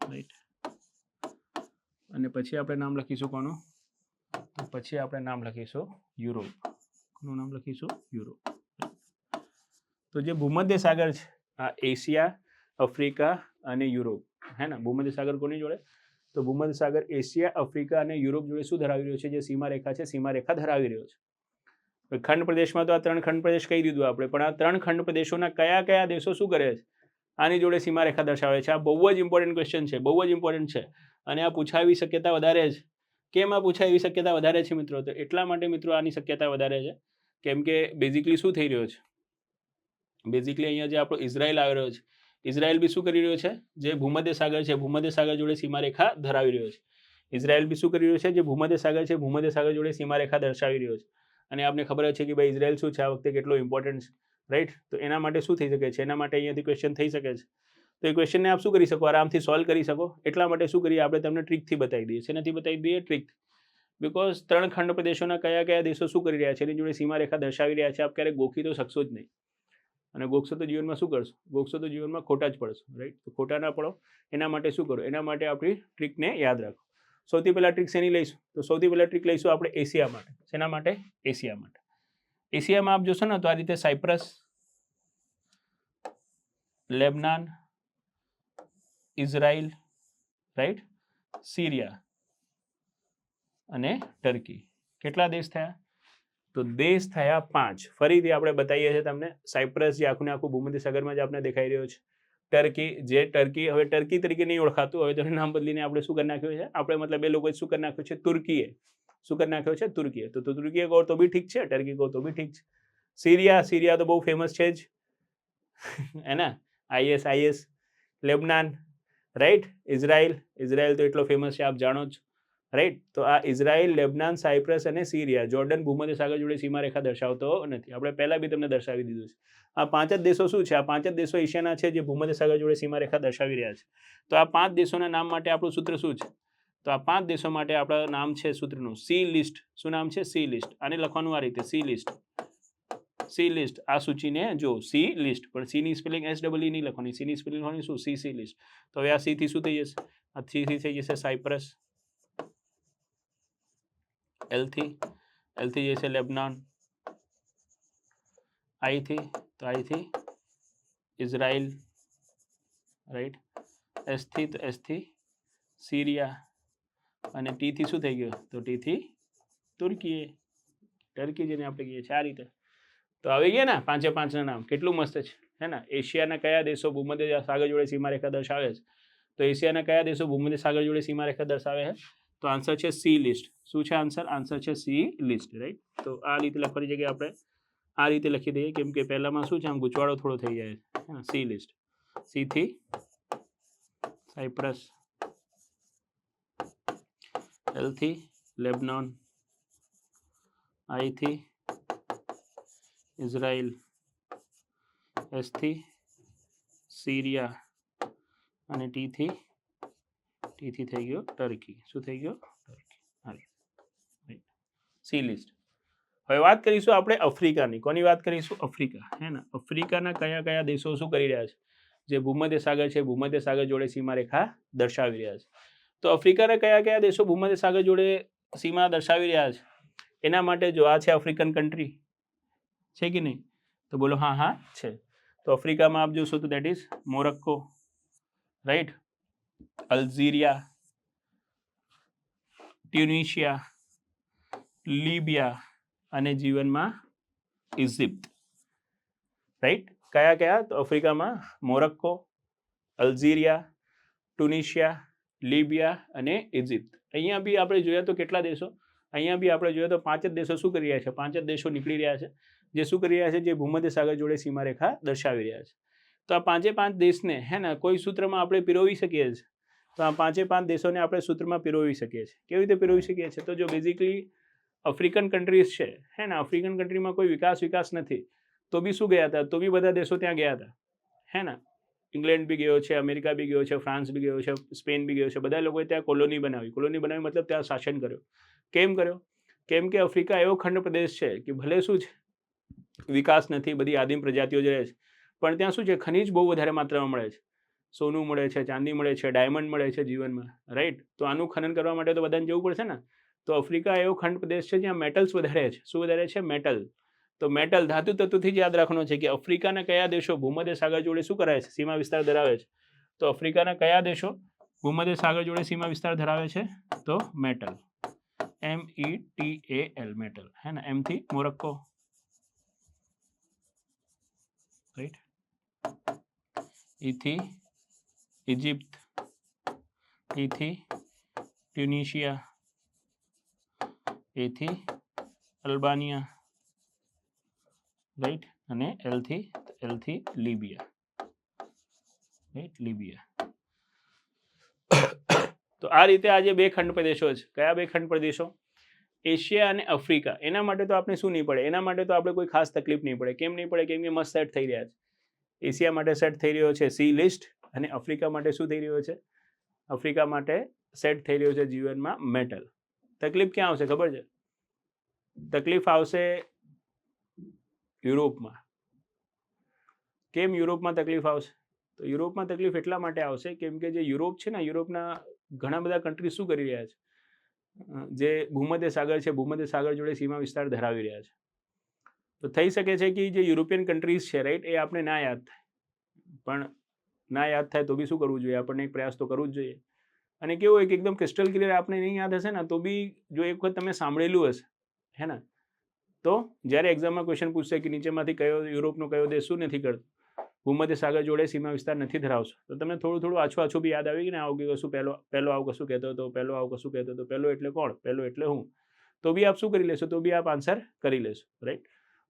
S1: રાઈટ. અને પછી આપણે નામ લખીશું કોનું? તો પછી આપણે નામ લખીશું યુરોપ. કોનું નામ લખીશું? યુરોપ. તો જે ભૂમધ્ય સાગર છે, આ એશિયા, આફ્રિકા અને યુરોપ, હે ને. ભૂમધ્ય સાગર કોની જોડે? તો ભૂમધ્ય સાગર એશિયા, આફ્રિકા અને યુરોપ જોડે શું ધરાવી રહ્યો છે? જે સીમા રેખા છે, સીમા રેખા ધરાવી રહ્યો છે. ખંડ પ્રદેશમાં તો આ 3 ખંડ પ્રદેશ કહી દીધું આપણે, પણ આ 3 ખંડ પ્રદેશોના કયા કયા દેશો શું કરે છે? આની જોડે સીમા રેખા દર્શાવે છે. આ બહુ જ ઇમ્પોર્ટન્ટ ક્વેશ્ચન છે, બહુ જ ઇમ્પોર્ટન્ટ છે. અને આ પૂછાવી શક્યતા વધારે છે. કેમ આ પૂછાવી શક્યતા વધારે છે મિત્રો? તો એટલા માટે મિત્રો આની શક્યતા વધારે છે કેમ કે બેઝિકલી શું થઈ રહ્યો છે? બેઝિકલી અહીંયા જે આપણો ઇઝરાયલ આવી રહ્યો છે, ઇઝરાયલ બી શું કરી રહ્યો છે? જે ભૂમધ્ય સાગર છે, ભૂમધ્ય સાગર જોડે સીમા રેખા ધરાવી રહ્યો છે. ઇઝરાયલ બી શું કરી રહ્યો છે? જે ભૂમધ્ય સાગર છે, ભૂમધ્ય સાગર જોડે સીમા રેખા દર્શાવી રહ્યો છે. અને આપને ખબર છે કે ભાઈ ઇઝરાયલ શું છે આ વખતે કેટલો ઇમ્પોર્ટન્ટ છે, રાઈટ. તો એના માટે શું થઈ શકે છે? એના માટે અહીંયાથી ક્વેશ્ચન થઈ શકે છે. તો એ ક્વેશ્ચનને આપ શું કરી શકો? આરામથી સોલ્વ કરી શકો. એટલા માટે શું કરીએ આપણે? તમને ટ્રીકથી બતાવી દઈએ. શેનાથી બતાવી દઈએ? ટ્રીક. બિકોઝ 3 ખંડ પ્રદેશોના કયા કયા દેશો શું કરી રહ્યા છે એની જોડે સીમા રેખા દર્શાવી રહ્યા છે. આપ ક્યારેક ગોખી તો શકશો જ નહીં. અને ગોખશો તો જીવનમાં શું કરશો? ગોખશો તો જીવનમાં ખોટા જ પડશો, રાઈટ. તો ખોટા ના પડો એના માટે શું કરો? એના માટે આપણી ટ્રીકને યાદ રાખો. સૌથી પહેલા ટ્રીક શેની લઈશું? તો સૌથી પહેલા ટ્રીક લઈશું આપણે એશિયા માટે. શેના માટે? એશિયા માટે. એશિયામાં આપ જોશો ને તો આ રીતે સાયપ્રસ, લેબનાન, ઇઝરાયલ, રાઈટ, સિરિયા અને ટર્કી. કેટલા દેશ થયા? તો દેશ થયા 5. ફરીથી આપણે બતાવીએ છીએ તમને. સાયપ્રસ જે આખું ને આખું ભૂમધ્ય સાગરમાં જ આપણે દેખાઈ રહ્યો છે. ટર્કી, જે ટર્કી હવે ટર્કી તરીકે નહીં ઓળખાતું, હવે તેનું નામ બદલીને આપણે શું કરી નાખ્યું છે? આપણે મતલબ એ લોકોએ શું કરી નાખ્યું છે? તુર્કીએ. શું કરી નાખ્યો છે? તુર્કીએ. તો તુર્કીએ કહો તો બી ઠીક છે, ટર્કી કહો તો બી ઠીક છે. સિરિયા, સિરિયા તો બહુ ફેમસ છે જ, હે ને. IS. લેબનાન, રાઈટ. ઇઝરાયલ, ઇઝરાયલ તો એટલો ફેમસ છે આપ જાણો જ, રાઈટ. તો આ ઇઝરાયલ, લેબનાન, સાયપ્રસ અને સિરિયા. જોર્ડન ભૂમધ્ય સાગર જોડે સીમા રેખા દર્શાવતો નથી. આપણે પહેલા બી તમને દર્શાવી દીધું છે. આ 5 જ દેશો શું છે? આ 5 જ દેશો એશિયાના છે જે ભૂમધ્ય સાગર જોડે સીમા રેખા દર્શાવી રહ્યા છે. તો આ 5 દેશોના નામ માટે આપણું સૂત્ર શું છે? તો આ 5 દેશો માટે આપણા નામ છે સૂત્રનું સી લિસ્ટ. શું નામ છે? C list. આને લખવાનું આ રીતે, સી લિસ્ટ. C list. આ સૂચિને જો સી લિસ્ટ, પણ સી ની સ્પેલિંગ SEE નહીં લખવાની. સી ની સ્પેલિંગ લખવાની શું? C list. તો હવે આ સી થી શું થઈ જશે? આ સી થી થઈ જશે સાયપ્રસ. L થી જશે લેબનાન. I થી ઇઝરાયલ, રાઈટ. એસ થી તો એસ થી સિરિયા, અને ટી થી શું થઈ ગયું? તો ટી થી તુર્કી, ટર્કી જેને આપણે કહીએ છીએ. આ રીતે તો આવી ગયા ને પાંચે પાંચના નામ. કેટલું મસ્ત છે, હે ને? એશિયાના કયા દેશો ભૂમધ્ય સાગર જોડે સીમારેખા દર્શાવે છે? તો એશિયાના કયા દેશો ભૂમધ્ય સાગર જોડે સીમારેખા દર્શાવે છે? તો આન્સર છે સી લિસ્ટ. શું છે આન્સર? આન્સર છે સી લિસ્ટ, રાઈટ. તો આ રીતે લખવાની જગ્યાએ આપણે આ રીતે લખી દઈએ, કેમ કે પહેલામાં શું છે, આમ ગૂંચવાડો થોડો થઈ જાય છે. C list. સી થી સાયપ્રસ, એલ થી લેબનોન, આઈ થી ઇઝરાયલ, એસ થી સિરિયા, અને ટી થી થઈ ગયો ટર્કી. શું થઈ ગયો? ટર્કી. હા, સી લિસ્ટ. હવે વાત કરીશું આપણે આફ્રિકાની. કોની વાત કરીશું? આફ્રિકા, હે ને? આફ્રિકાના કયા કયા દેશો શું કરી રહ્યા છે? જે ભૂમધ્ય સાગર છે, ભૂમધ્ય સાગર જોડે સીમારેખા દર્શાવી રહ્યા છે. તો આફ્રિકાના કયા કયા દેશો ભૂમધ્ય સાગર જોડે સીમા દર્શાવી રહ્યા છે? એના માટે જો આ છે આફ્રિકન કન્ટ્રી, છે કે નહીં? તો બોલો હા હા છે. તો આફ્રિકામાં આપ જોશો તો that is Morocco, right, Algeria, Tunisia, Libya, અને જીવનમાં ઇજિપ્ત, રાઈટ. કયા કયા? તો આફ્રિકામાં મોરક્કો, અલ્જીરિયા, ટ્યુનિશિયા, લીબિયા અને ઇજિપ્ત. અહીંયા બી આપણે જોયા તો કેટલા દેશો? અહીંયા બી આપણે જોઈએ તો 5 જ દેશો શું કરી રહ્યા છે? 5 જ દેશો નીકળી રહ્યા છે, જે શું કરી રહ્યા છે? જે ભૂમધ્ય સાગર જોડે સીમારેખા દર્શાવી રહ્યા છે. તો આ 5 દેશને, હે ને, કોઈ સૂત્રમાં આપણે પીરોવી શકીએ છીએ. તો આ 5 દેશોને આપણે સૂત્રમાં પીરોવી શકીએ છીએ. કેવી રીતે પીરોવી શકીએ છીએ? તો જો બેઝિકલી આફ્રિકન કન્ટ્રીઝ છે, હે ને, આફ્રિકન કન્ટ્રીમાં કોઈ વિકાસ નથી, તો બી શું ગયા હતા? તો બી બધા દેશો ત્યાં ગયા હતા, હે ને? ઇંગ્લેન્ડ બી ગયો છે, અમેરિકા બી ગયો છે, ફ્રાન્સ બી ગયો છે, સ્પેન બી ગયો છે. બધા લોકોએ ત્યાં કોલોની બનાવી. કોલોની બનાવી મતલબ ત્યાં શાસન કર્યો. કેમ કર્યો? કેમ કે આફ્રિકા એવો ખંડ પ્રદેશ છે કે ભલે શું છે, વિકાસ નથી, બધી આદિમ પ્રજાતિઓ જ રહે છે, પણ ત્યાં શું છે? ખનિજ બહુ વધારે માત્રામાં મળે છે. સોનું મળે છે, ચાંદી મળે છે, ડાયમંડ મળે છે જીવનમાં, રાઈટ. તો આનું ખનન કરવા માટે તો બધાને જવું પડશે ને. તો આફ્રિકા એવો ખંડ પ્રદેશ છે જ્યાં મેટલ્સ વધારે છે. શું વધારે છે? મેટલ. તો મેટલ, ધાતુ તત્વથી જ યાદ રાખવાનું છે કે આફ્રિકાના કયા દેશો ભૂમધ્ય સાગર જોડે શું કરાય છે? સીમા વિસ્તાર ધરાવે છે. તો આફ્રિકાના કયા દેશો ભૂમધ્ય સાગર જોડે સીમા વિસ્તાર ધરાવે છે? તો મેટલ, METAL, મેટલ, હે ને? એમ થી મોરક્કો, રાઈટ, ઈ થી ઇજિપ્ત, ઈ થી ટ્યુનિશિયા, એ થી અલ્બાનિયા, રાઈટ, અને એલ થી લીબિયા, રાઈટ, લીબિયા. તો આ રીતે આ જે 2 ખંડ પ્રદેશો છે, કયા 2 ખંડ પ્રદેશો? એશિયા અને આફ્રિકા. એના માટે તો આપણે શું નહીં પડે? એના માટે તો આપણે કોઈ ખાસ તકલીફ નહીં પડે. કેમ નહીં પડે? કેમ કે મસ્ત સેટ થઈ રહ્યા છે. એશિયા માટે સેટ થઈ રહ્યો છે સી લિસ્ટ, અને આફ્રિકા માટે શું થઈ રહ્યો છે? આફ્રિકા માટે સેટ થઈ રહ્યો છે જીવનમાં મેટલ. તકલીફ ક્યાં આવશે ખબર છે? તકલીફ આવશે યુરોપમાં. કેમ યુરોપમાં તકલીફ આવશે? તો યુરોપમાં તકલીફ એટલા માટે આવશે કેમ કે જે યુરોપ છે ને, યુરોપના ઘણા બધા કન્ટ્રી શું કરી રહ્યા છે? જે ભૂમધ્ય સાગર છે, ભૂમધ્ય સાગર જોડે સીમા વિસ્તાર ધરાવી રહ્યા છે. તો થઈ શકે છે કે જે યુરોપિયન કન્ટ્રીઝ છે, રાઈટ, એ આપણે ના યાદ થાય. પણ ના યાદ થાય તો બી શું કરવું જોઈએ? આપણને એક પ્રયાસ તો કરવું જ જોઈએ. અને કેવું હોય કે એકદમ ક્રિસ્ટલ ક્લિયર આપણે નહીં યાદ હશે ને, તો બી જો એક વખત તમે સાંભળેલું હશે, હે ને, તો જ્યારે એક્ઝામમાં ક્વેશ્ચન પૂછશે કે નીચેમાંથી કયો યુરોપનો કયો દેશ શું નથી કરતો, ભૂમધ્ય સાગર જોડે સીમા વિસ્તાર નથી ધરાવશો, તો તમને થોડું આછું બી યાદ આવી કે આવું કે કશું પહેલો આવું કશું કહેતો હતો, પહેલો આવું કશું કહેતો હતો, પહેલો એટલે કોણ, પહેલો એટલે હું, તો બી આપ શું કરી લેશો? તો બી આપ આન્સર કરી લેશો, રાઈટ.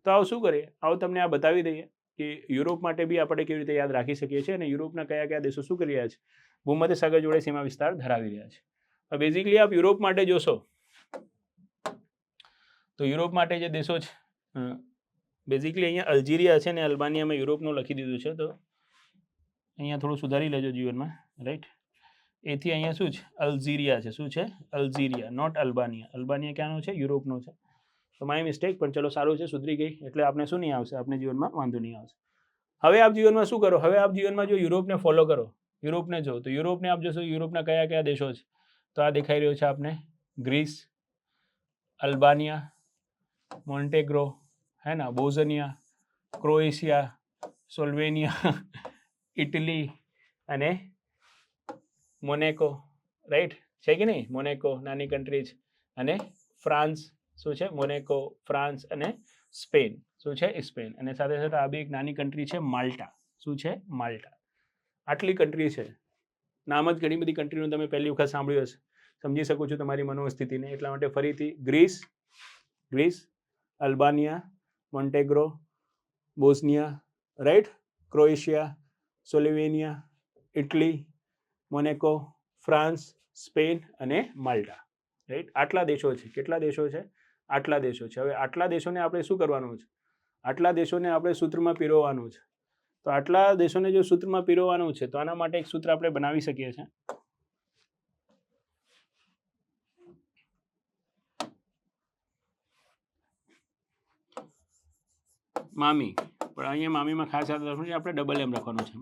S1: તો આવું શું કરીએ? આવું તમને આ બતાવી દઈએ કે યુરોપ માટે બી આપણે કેવી રીતે યાદ રાખી શકીએ છીએ, અને યુરોપના કયા કયા દેશો શું કરી રહ્યા છે? ભૂમધ્ય સાગર જોડે સીમા વિસ્તાર ધરાવી રહ્યા છે. હવે બેઝિકલી આપ યુરોપ માટે જોશો તો યુરોપ માટે જે દેશો છે, બેઝિકલી અહીંયા અલ્જીરિયા છે ને અલ્બાનિયામાં યુરોપનું લખી દીધું છે, તો અહીંયા થોડું સુધારી લેજો જીવનમાં, રાઈટ. એથી અહીંયા શું છે? અલ્જીરિયા છે. શું છે? અલ્જીરિયા, નોટ અલ્બાનિયા. અલ્બાનિયા ક્યાંનો છે? યુરોપનો છે. તો માય મિસ્ટેક, પણ ચલો સારું છે, સુધરી ગઈ, એટલે આપણે શું નહીં આવશે? આપણે જીવનમાં વાંધો નહીં આવશે. હવે આપ જીવનમાં શું કરો? હવે આપ જીવનમાં જો યુરોપને ફોલો કરો, યુરોપને જો, તો યુરોપને આપ જોશો યુરોપના કયા કયા દેશો છે? તો આ દેખાઈ રહ્યો છે આપને, ગ્રીસ, અલ્બાનિયા, મોન્ટેગ્રો, હે ના, બોઝનિયા, ક્રોએશિયા, સ્લોવેનિયા, ઇટલી અને મોનેકો, રાઈટ છે કે નહીં? મોનેકો નાની કન્ટ્રી છે. અને ફ્રાન્સ શું છે? મોનેકો, ફ્રાન્સ અને સ્પેન શું છે? સ્પેન. અને સાથે સાથે આ બી એક નાની કન્ટ્રી છે માલ્ટા. શું છે? માલ્ટા. આટલી કન્ટ્રી છે. નામ જ ઘણી બધી કન્ટ્રીનું તમે પહેલી વખત સાંભળ્યું હશે. સમજી શકું છું તમારી મનોસ્થિતિને. એટલા માટે ફરીથી Greece, Albania, Montenegro, Bosnia, right, Croatia, Slovenia, Italy, Monaco, France, Spain અને માલ્ટા, રાઈટ. આટલા દેશો છે. કેટલા દેશો છે? આટલા દેશો છે. હવે આટલા દેશોને આપણે શું કરવાનું છે? આટલા દેશોને આપણે સૂત્રમાં પીરવવાનું છે. તો આટલા દેશોને જો સૂત્રમાં પીરવવાનું છે તો આના માટે એક સૂત્ર આપણે બનાવી શકીએ છીએ. મામી. પણ અહીંયા મામીમાં ખાસ યાદ રાખવાનું છે, આપણે ડબલ એમ રાખવાનું છે.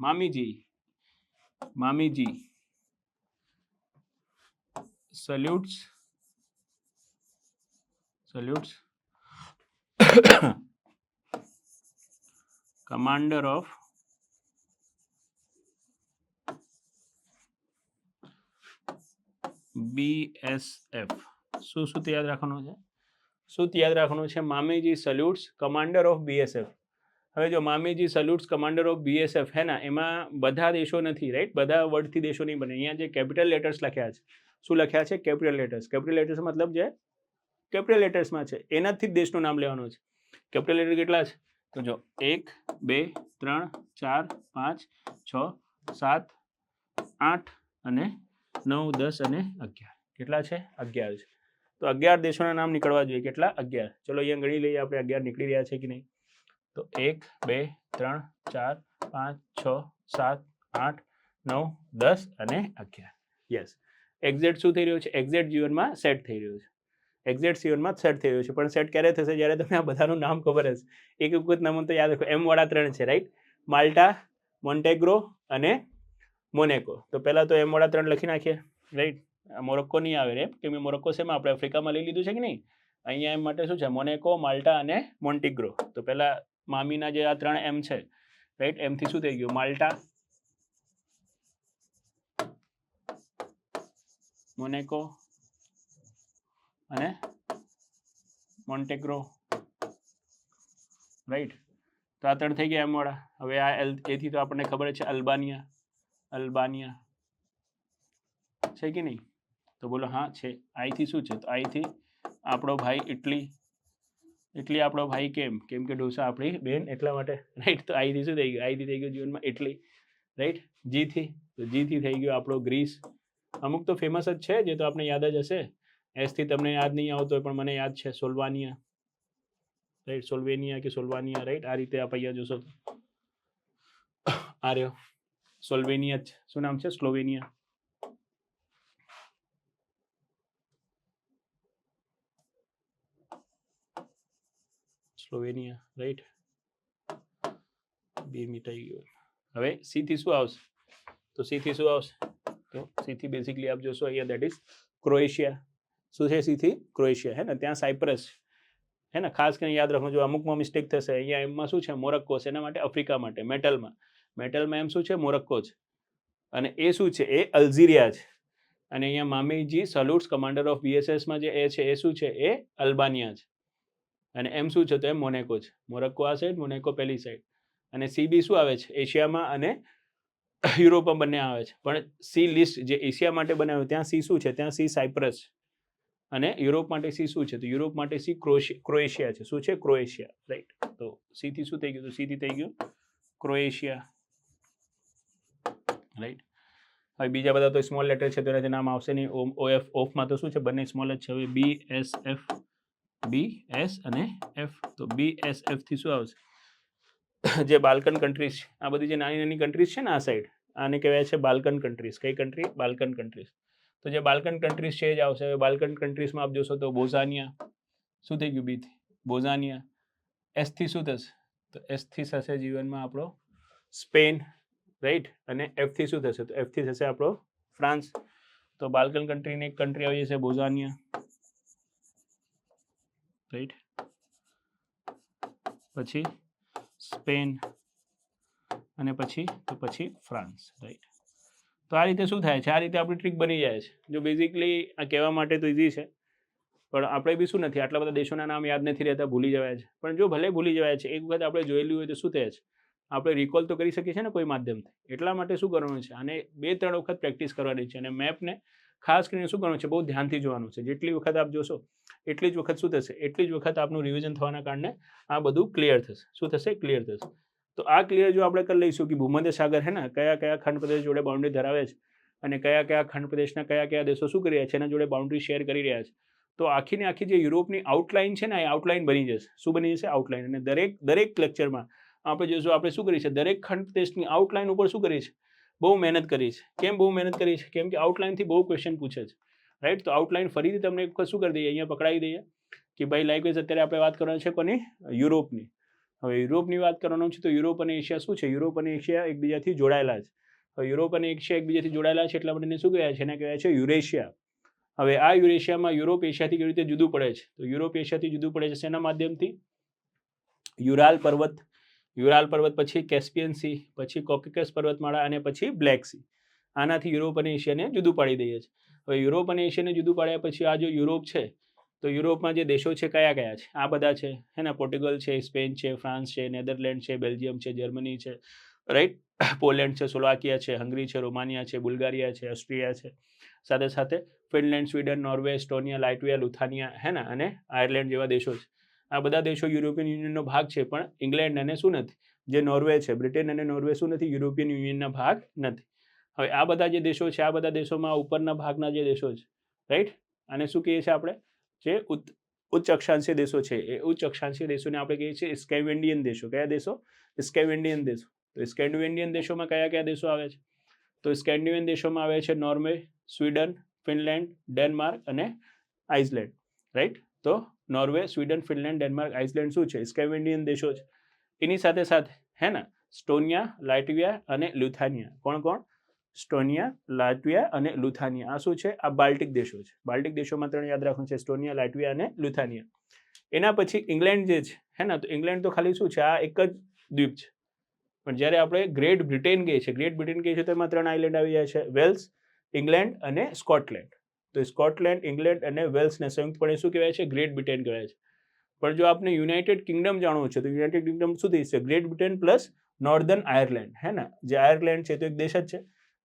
S1: મામીજી સલ્યુટ્સ કમાન્ડર ઓફ BSF. શું યાદ રાખવાનું છે? યાદ રાખવાનું છે? મામીજી સલ્યુટ્સ કમાન્ડર ઓફ BSF. હવે જો મામીજી સલ્યુટ્સ કમાન્ડર ઓફ BSF હે ને, એમાં બધા દેશો નથી, રાઈટ. બધા વર્ડથી દેશો નહીં બને. અહીંયા જે કેપિટલ લેટર્સ લખ્યા છે, શું લખ્યા છે? Capital letters. કેપિટલ લેટર્સ મતલબ જે કેપિટલ લેટર્સમાં છે એનાથી જ દેશનું નામ લેવાનું છે. કેપિટલ લેટર કેટલા છે? તો જો 1 2 3 4 5 6 7 8 અને 9 10 અને 11. કેટલા છે? 11 છે. તો 11 દેશોના નામ નીકળવા જોઈએ. કેટલા? 11. ચલો અહીંયા ગણી લઈએ આપણે 11 નીકળી રહ્યા છે કે નહીં. તો 1 2 3 4 5 6 7 8 9 10 અને 11. યસ. એક્ઝેક્ટ શું થઈ રહ્યું છે? એક્ઝેક્ટ જીવનમાં સેટ થઈ રહ્યું છે. એક્ઝેક્ટ જીવનમાં સેટ થઈ રહ્યું છે. પણ સેટ ક્યારે થશે? જ્યારે તમને આ બધાનું નામ ખબર હશે. એક વખત નામ તો યાદ રાખો. M વાળા 3 છે, રાઈટ. માલ્ટા, મોન્ટેગ્રો અને મોનેકો. તો પહેલાં તો M વાળા 3 લખી નાખીએ, રાઈટ. મોરોક્કો નહીં આવે રે, કેમ કે મોરોક્કો શેમાં આપણે આફ્રિકામાં લઈ લીધું છે કે નહીં? અહીંયા એમ માટે શું છે? મોનેકો, માલ્ટા અને મોન્ટીગ્રો. તો પહેલાં મામીના જે આ 3 M છે, રાઈટ, એમથી શું થઈ ગયું? માલ્ટા, મોનેકો અને મોન્ટેગ્રો, રાઈટ. તો આ 3 થઈ ગયા એમ વાળા. હવે આ એથી તો આપણને ખબર છે અલ્બાનિયા છે કે નહીં? તો બોલો હા છે. આઈથી શું છે? તો આઈથી આપણો ભાઈ ઇટલી આપણો ભાઈ. કેમ કે ઢોસા આપણી બેન, એટલા માટે, રાઈટ. તો આઈથી શું થઈ ગયું? આઈથી થઈ ગયું જીવનમાં ઇટલી, રાઈટ. જીથી થઈ ગયું આપણો ગ્રીસ. અમુક તો ફેમસ જ છે જે તો આપણે યાદ જ હશે. એસથી તમને યાદ નહીં આવતો હોય પણ મને યાદ છે. સોલ્વાનિયા, રાઈટ. સોલ્વાનિયા, રાઈટ. આ રીતે આપ અહીંયા જોશો તો આ રહ્યો સોલ્વેનિયા. શું નામ છે? સ્લોવેનિયા. રાઈટ. 2 મીટાઈ ગયો. હવે સી થી શું આવશે? તો સી થી શું આવશે? તો સી થી બેઝિકલી આપ જોશો અહીંયા, દેટ ઇઝ ક્રોએશિયા. શું છે? સી થી ક્રોએશિયા, હે ને. ત્યાં સાયપ્રસ, હે ને. ખાસ કરીને યાદ રાખવું. જો અમુકમાં મિસ્ટેક થશે. અહીંયા એમમાં શું છે? મોરક્કો છે. એના માટે આફ્રિકા માટે. મેટલમાં એમ શું છે? મોરક્કો છે. અને એ શું છે? એ અલ્જીરિયા છે. અને અહીંયા મામીજી સલ્યુટ્સ કમાન્ડર ઓફ BSSમાં જે એ છે એ શું છે? એ અલ્બાનિયા છે. અને એમ શું છે? તો એમ મોનેકો છે. મોરક્કો આ સાઈડ, મોનેકો પેલી સાઈડ. અને સી બી શું આવે છે? એશિયામાં અને યુરોપમાં બંને આવે છે. પણ સી લિસ્ટ જે એશિયા માટે બનાવ્યું ત્યાં સી શું છે? ત્યાં સી સાયપ્રસ. અને યુરોપ માટે સી શું છે? તો યુરોપ માટે સી ક્રોએશિયા છે. શું છે? Croatia, right. તો સી થી શું થઈ ગયું? તો સી થી થઈ ગયું ક્રોએશિયા, રાઈટ. હવે બીજા બધા તો સ્મોલ લેટર છે તો એનાથી નામ આવશે નહીં. ઓફમાં તો શું છે? બંને સ્મોલ જ છે. હવે BS અને F. તો BSF થી શું આવશે? જે બાલ્કન કન્ટ્રીઝ, આ બધી જે નાની નાની કન્ટ્રીઝ છે ને આ સાઈડ, આને કહેવાય છે બાલ્કન કન્ટ્રીઝ. કઈ કન્ટ્રી? Balkan countries. તો જે બાલ્કન કન્ટ્રીઝ છે એ જ આવશે. હવે બાલ્કન કન્ટ્રીઝમાં આપ જોશો તો બોઝાનિયા. શું થઈ ગયું? બીથી બોઝાનિયા. એસથી શું થશે? તો એસથી થશે જીવનમાં આપણો સ્પેન, રાઈટ. અને એફથી શું થશે? તો એફથી થશે આપણો ફ્રાન્સ. તો બાલ્કન કન્ટ્રીની એક કન્ટ્રી આવી જશે બોઝાનિયા, રાઈટ. પછી સ્પેન, અને પછી ફ્રાન્સ, રાઈટ. તો આ રીતે શું થાય છે, આ રીતે આપણી ટ્રીક બની જાય છે. જો બેઝિકલી આ કહેવા માટે તો ઇઝી છે, પણ આપણે બી શું નથી, આટલા બધા દેશોના નામ યાદ નથી રહેતા, ભૂલી જવાય છે. પણ જો ભલે ભૂલી જવાય છે, એક વખત આપણે જોયેલું હોય તો શું થાય છે, આપણે રિકોલ તો કરી શકીએ છીએ ને કોઈ માધ્યમથી. એટલા માટે શું કરવાનું છે, આને 2-3 વખત પ્રેક્ટિસ કરવાની છે. અને મેપને ખાસ કરીને શું કરવાનું છે, બહુ ધ્યાનથી જોવાનું છે. જેટલી વખત આપ જોશો એટલી જ વખત શું થશે, એટલી જ વખત આપનું રિવિઝન થવાના કારણે આ બધું ક્લિયર થશે. શું થશે? ક્લિયર થશે. તો આ ક્લિયર જો આપણે કરી લઈશું કે ભૂમધ્ય સાગર હે ને કયા કયા ખંડ પ્રદેશ જોડે બાઉન્ડ્રી ધરાવે છે અને કયા કયા ખંડ પ્રદેશના કયા કયા દેશો શું કરી રહ્યા છે, એના જોડે બાઉન્ડ્રી શેર કરી રહ્યા છે, તો આખીને આખી જે યુરોપની આઉટલાઇન છે ને, એ આઉટલાઇન બની જશે. શું બની જશે? આઉટલાઇન. અને દરેક લેક્ચરમાં આપણે જોઈશું આપણે શું કરીએ છીએ, દરેક ખંડ પ્રદેશની આઉટલાઇન ઉપર શું કરીએ છીએ, બહુ મહેનત કરી છે. કેમ બહુ મહેનત કરી છે? કેમ કે આઉટલાઇનથી બહુ ક્વેશ્ચન પૂછે છે, રાઈટ. તો આઉટલાઇન ફરીથી તમને એક વખત શું કરી દઈએ, અહીંયા પકડાવી દઈએ કે ભાઈ લાઇકવાઇઝ અત્યારે આપણે વાત કરવાની છે કોની? યુરોપની. હવે યુરોપની વાત કરવાનું છે તો યુરોપ અને એશિયા શું છે? યુરોપ અને એશિયા એકબીજાથી જોડાયેલા છે. હવે યુરોપ અને એશિયા એકબીજાથી જોડાયેલા છે એટલા માટે એને શું કહેવાય છે? એને કહેવાય છે યુરેશિયા. હવે આ યુરેશિયામાં યુરોપ એશિયાથી કેવી રીતે જુદું પડે છે? તો યુરોપ એશિયાથી જુદું પડે છે શેના માધ્યમથી? યુરાલ પર્વત, પછી કેસ્પિયન સી, પછી કોકેકસ પર્વતમાળા અને પછી બ્લેક સી. આનાથી યુરોપ અને એશિયાને જુદું પાડી દઈએ છીએ. હવે યુરોપ અને એશિયાને જુદું પાડ્યા પછી આ જો યુરોપ છે, તો યુરોપમાં જે દેશો છે કયા કયા છે? આ બધા છે, હે ને. પોર્ટુગલ છે, સ્પેન છે, ફ્રાન્સ છે, નેધરલેન્ડ છે, બેલ્જિયમ છે, જર્મની છે, રાઈટ. પોલેન્ડ છે, સ્લોવાકિયા છે, હંગરી છે, રોમાનિયા છે, બુલ્ગારિયા છે, ઓસ્ટ્રિયા છે, સાથે સાથે ફિનલેન્ડ, સ્વીડન, નોર્વે, એસ્ટોનિયા, લાટવિયા, લુથાનિયા, હે ને, અને આયર્લેન્ડ જેવા દેશો છે. આ બધા દેશો યુરોપિયન યુનિયનનો ભાગ છે, પણ ઇંગ્લેન્ડ અને શું નથી, જે નોર્વે છે, બ્રિટન અને નોર્વે શું નથી, યુરોપિયન યુનિયનના ભાગ નથી. હવે આ બધા જે દેશો છે, આ બધા દેશોમાં ઉપરના ભાગના જે દેશો છે, રાઈટ, અને શું કહીએ છીએ આપણે, જે ઉચ્ચ અક્ષાંશીય દેશો છે, એ ઉચ્ચ અક્ષાંશીય દેશોને આપણે કહીએ છીએ સ્કેન્ડિનેવિયન દેશો. કયા દેશો? સ્કેન્ડિનેવિયન દેશો. તો સ્કેન્ડિનેવિયન દેશોમાં કયા કયા દેશો આવે છે? તો સ્કેન્ડિનેવિયન દેશોમાં આવે છે નોર્વે, સ્વીડન, ફિનલેન્ડ, ડેનમાર્ક અને આઇસલેન્ડ, રાઈટ. તો Norway, Sweden, Finland, Denmark, Iceland શું છે? સ્કેન્ડિનેવિયન દેશો છે. એની સાથે સાથે હે ને સ્ટોનિયા, લાટવિયા અને લુથાનિયા. કોણ કોણ? સ્ટોનિયા, લાટવિયા અને લુથાનિયા. આ શું છે? આ બાલ્ટિક દેશો છે. બાલ્ટિક દેશોમાં 3 યાદ રાખવાનું છે, સ્ટોનિયા, લાટવિયા અને લુથાનિયા. એના પછી ઇંગ્લેન્ડ જે છે, હે ને, તો ઇંગ્લેન્ડ તો ખાલી શું છે? આ એક જ દ્વીપ છે. પણ જ્યારે આપણે ગ્રેટ બ્રિટેન કહીએ છીએ, તો એમાં 3 આઇલેન્ડ આવી જાય છે, વેલ્સ, ઇંગ્લેન્ડ અને સ્કોટલેન્ડ. તો સ્કોટલેન્ડ, ઇંગ્લેન્ડ અને વેલ્સને સંયુક્તપણે શું કહેવાય છે? ગ્રેટ બ્રિટેન કહેવાય છે. પણ જો આપને યુનાઇટેડ કિંગડમ જાણવું છે, તો યુનાઇટેડ કિંગડમ શું થઈ છે? Great Britain plus northern Ireland, હે ને. જે આયર્લેન્ડ છે તો એક દેશ જ છે,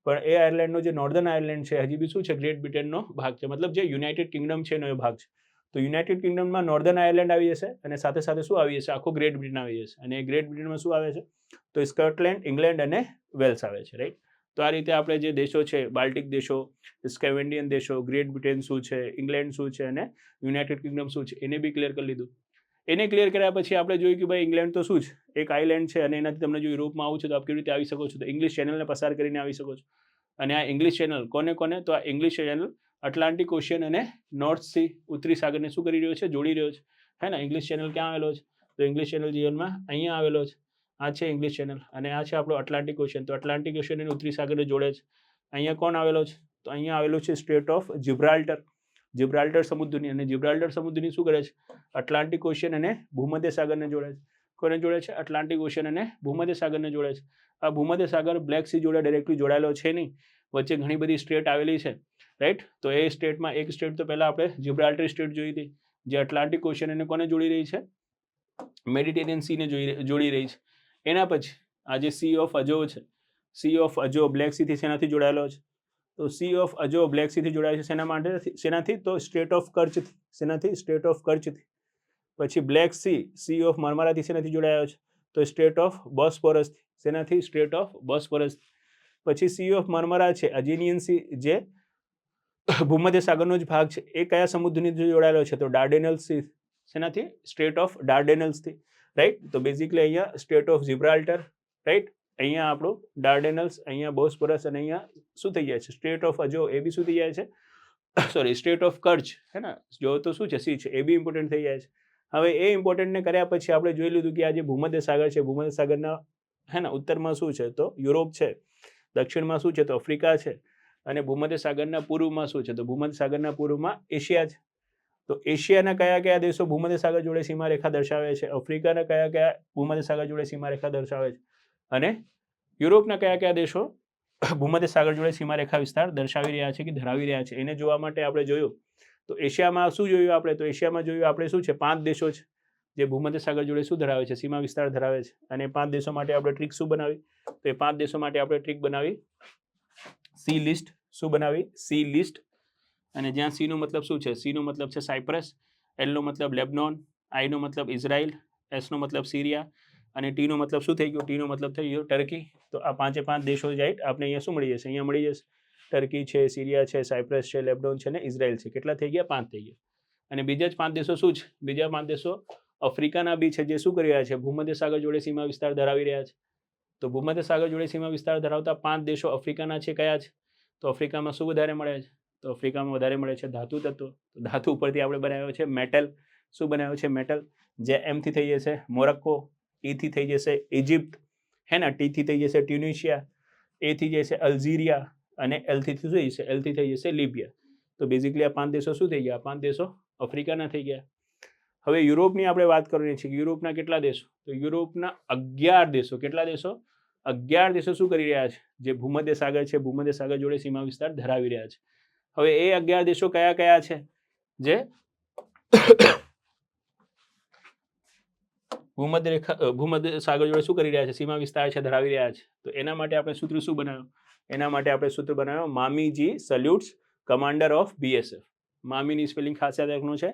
S1: પણ એ આયર્લેન્ડનો જે નોર્ધન આયર્લેન્ડ છે હજી બી શું છે? ગ્રેટ બ્રિટેનનો ભાગ છે. મતલબ જે યુનાઇટેડ કિંગડમ છે એનો એ ભાગ છે. તો યુનાઇટેડ કિંગડમમાં નોર્ધન આયર્લેન્ડ આવી જશે અને સાથે સાથે શું આવી જશે? આખો ગ્રેટ બ્રિટન આવી જશે. અને એ ગ્રેટ બ્રિટનમાં શું આવે છે? તો સ્કોટલેન્ડ, ઇંગ્લેન્ડ અને વેલ્સ આવે છે, રાઈટ. તો આ રીતે આપણે જે દેશો છે, બાલ્ટિક દેશો, સ્કેન્ડિનેવિયન દેશો, ગ્રેટ બ્રિટેન શું છે, ઇંગ્લેન્ડ શું છે અને યુનાઇટેડ કિંગડમ શું છે, એને બી ક્લિયર કરી લીધું. એને ક્લિયર કર્યા પછી આપણે જોયું કે ભાઈ ઇંગ્લેન્ડ તો શું છે? એક આઇલેન્ડ છે, અને એનાથી તમને જો યુરોપમાં આવું છે તો આપ કેવી રીતે આવી શકો છો? તો ઇંગ્લિશ ચેનલને પસાર કરીને આવી શકો છો. અને આ ઇંગ્લિશ ચેનલ કોને કોને? તો આ ઇંગ્લિશ ચેનલ એટલાન્ટિક ઓશિયન અને નોર્થ સી, ઉત્તરી સાગરને શું કરી રહ્યો છે? જોડી રહ્યો છે, હે ને. ઇંગ્લિશ ચેનલ ક્યાં આવેલો છે? તો ઇંગ્લિશ ચેનલ જીવનમાં અહીંયા આવેલો છે. આ છે ઇંગ્લિશ ચેનલ અને આ છે આપણો એટલાન્ટિક ઓશિયન. તો એટલાન્ટિક ઓશિયન અને ઉત્તરી સાગરને જોડે છે. અહીંયા કોણ આવેલો છે? તો અહીંયા આવેલું છે સ્ટ્રેટ ઓફ જિબ્રાલ્ટર. જિબ્રાલ્ટર સમુદ્રની, અને જિબ્રાલ્ટર સમુદ્રની શું કરે છે? એટલાન્ટિક ઓશિયન અને ભૂમધ્ય સાગરને જોડે છે. કોને જોડે છે? એટલાન્ટિક ઓશિયન અને ભૂમધ્ય સાગરને જોડે છે. આ ભૂમધ્ય સાગર બ્લેક સી જોડે ડાયરેક્ટલી જોડાયેલો છે નહીં, વચ્ચે ઘણી બધી સ્ટેટ આવેલી છે, રાઈટ. તો એ સ્ટેટમાં એક સ્ટેટ તો પહેલાં આપણે જિબ્રાલ્ટર સ્ટેટ જોઈ હતી, જે એટલાન્ટિક ઓશિયન એને કોને જોડી રહી છે? મેડિટેરિયન સીને જોડી રહી છે. એના પછી આ જે સી ઓફ અજો છે, સી ઓફ અજો બ્લેક સીથી શેનાથી જોડાયેલો છે? તો સી ઓફ અજો બ્લેક સીથી જોડાય છે. શેના માટે? શેનાથી? તો સ્ટેટ ઓફ કર્ચથી. શેનાથી? સ્ટેટ ઓફ કર્ચથી. પછી બ્લેક સી, સી ઓફ મરમારાથી શેનાથી જોડાયો છે? તો સ્ટેટ ઓફ બોસ્ફોરસથી. શેનાથી? State of Bosphorus. પછી સી ઓફ મરમરા છે, અજેનિયન સી, જે ભૂમધ્ય સાગરનો જ ભાગ છે, એ કયા સમુદ્રની જોડાયેલો છે? તો ડાર્ડેનલ્સ સી. શેનાથી? સ્ટેટ ઓફ ડાર્ડેનલ્સથી, રાઈટ. તો બેઝિકલી અહીંયા સ્ટેટ ઓફ જિબ્રાલ્ટર, રાઈટ. અહીંયા આપણું ડાર્ડેનલ્સ, અહીંયા બોસ્ફોરસ અને અહીંયા શું થઈ જાય છે? સ્ટેટ ઓફ અજો, એ બી શું થઈ જાય છે? સોરી, સ્ટેટ ઓફ કર્ચ, હે ને. જો તો શું છે? સી છે, એ બી ઇમ્પોર્ટન્ટ થઈ જાય છે. હવે એ ઇમ્પોર્ટન્ટને કર્યા પછી આપણે જોઈ લીધું કે આ જે ભૂમધ્ય સાગર છે, ભૂમધ્ય સાગરના, હે ને, ઉત્તરમાં શું છે? તો યુરોપ છે. દક્ષિણમાં શું છે? તો આફ્રિકા છે. અને ભૂમધ્ય સાગરના પૂર્વમાં શું છે? તો ભૂમધ્ય સાગરના પૂર્વમાં એશિયા છે. તો એશિયાના કયા કયા દેશો ભૂમધ્ય સાગર જોડે સીમારેખા દર્શાવે છે? આફ્રિકાના કયા કયા ભૂમધ્ય સાગર જોડે સીમારેખા દર્શાવે છે? અને યુરોપના કયા કયા દેશો ભૂમધ્ય સાગર જોડે સીમારેખા વિસ્તાર દર્શાવી રહ્યા છે કે ધરાવી રહ્યા છે એને જોવા માટે આપણે જોયું તો એશિયામાં શું જોયું આપણે તો એશિયામાં જોયું આપણે શું છે 5 દેશો છે જે ભૂમધ્ય સાગર જોડે શું ધરાવે છે સીમા વિસ્તાર ધરાવે છે અને 5 દેશો માટે આપણે ટ્રીક શું બનાવી તો એ 5 દેશો માટે આપણે ટ્રીક બનાવી સી લિસ્ટ શું બનાવી સી લિસ્ટ અને જ્યાં સી નો મતલબ શું છે સી નો મતલબ છે સાયપ્રસ એલ નો મતલબ લેબનોન આઈ નો મતલબ ઇઝરાયલ એસ નો મતલબ સિરિયા અને ટી નો મતલબ શું થઈ ગયો ટી નો મતલબ થઈ ગયો ટર્કી તો આ 5 દેશો રાઈટ આપણે અહીંયા શું મળી જશે અહીંયા મળી જશે ટર્કી છે સિરિયા છે સાયપ્રસ છે લેબનોન છે ને ઇઝરાયલ છે કેટલા થઈ ગયા 5 થઈ ગયા અને બીજા જ 5 દેશો શું છે બીજા 5 દેશો આફ્રિકાના બી છે જે શું કરી રહ્યા છે ભૂમધ્ય સાગર જોડે સીમા વિસ્તાર ધરાવી રહ્યા છે તો ભૂમધ્ય સાગર જોડે સીમા વિસ્તાર ધરાવતા 5 દેશો આફ્રિકાના છે કયા છે તો આફ્રિકામાં શું વધારે મળે છે તો આફ્રિકામાં વધારે મળે છે ધાતુ તત્વો તો ધાતુ ઉપરથી આપણે બનાવ્યો છે મેટલ શું બનાવ્યો છે મેટલ જે એમ થી થઈ જશે મોરોક્કો એ થી થઈ જશે ઇજિપ્ત હે ને ટી થી થઈ જશે ટ્યુનિશિયા એ થી જશે અલ્જીરિયા અને એલ થી શું થઈ જશે એલ થી થઈ જશે લિબિયા તો બેઝિકલી આ 5 દેશો શું થઈ ગયા 5 દેશો આફ્રિકાના થઈ ગયા હવે યુરોપની આપણે વાત કરવાની છે કે યુરોપના કેટલા દેશો તો યુરોપના 11 દેશો કેટલા દેશો 11 દેશો શું કરી રહ્યા છે જે ભૂમધ્ય સાગર છે ભૂમધ્ય સાગર જોડે સીમા વિસ્તાર ધરાવી રહ્યા છે હવે એ 11 દેશો કયા કયા છે જે ભૂમધ્ય સાગર જોડે શું કરી રહ્યા છે સીમા વિસ્તાર છે ધરાવી રહ્યા છે તો એના માટે આપણે સૂત્ર શું બનાવ્યું એના માટે આપણે સૂત્ર બનાવ્યો મામીજી સલ્યુટ્સ કમાન્ડર ઓફ બીએસએફ મામીની સ્પેલિંગ ખાસ યાદ રાખવાનું છે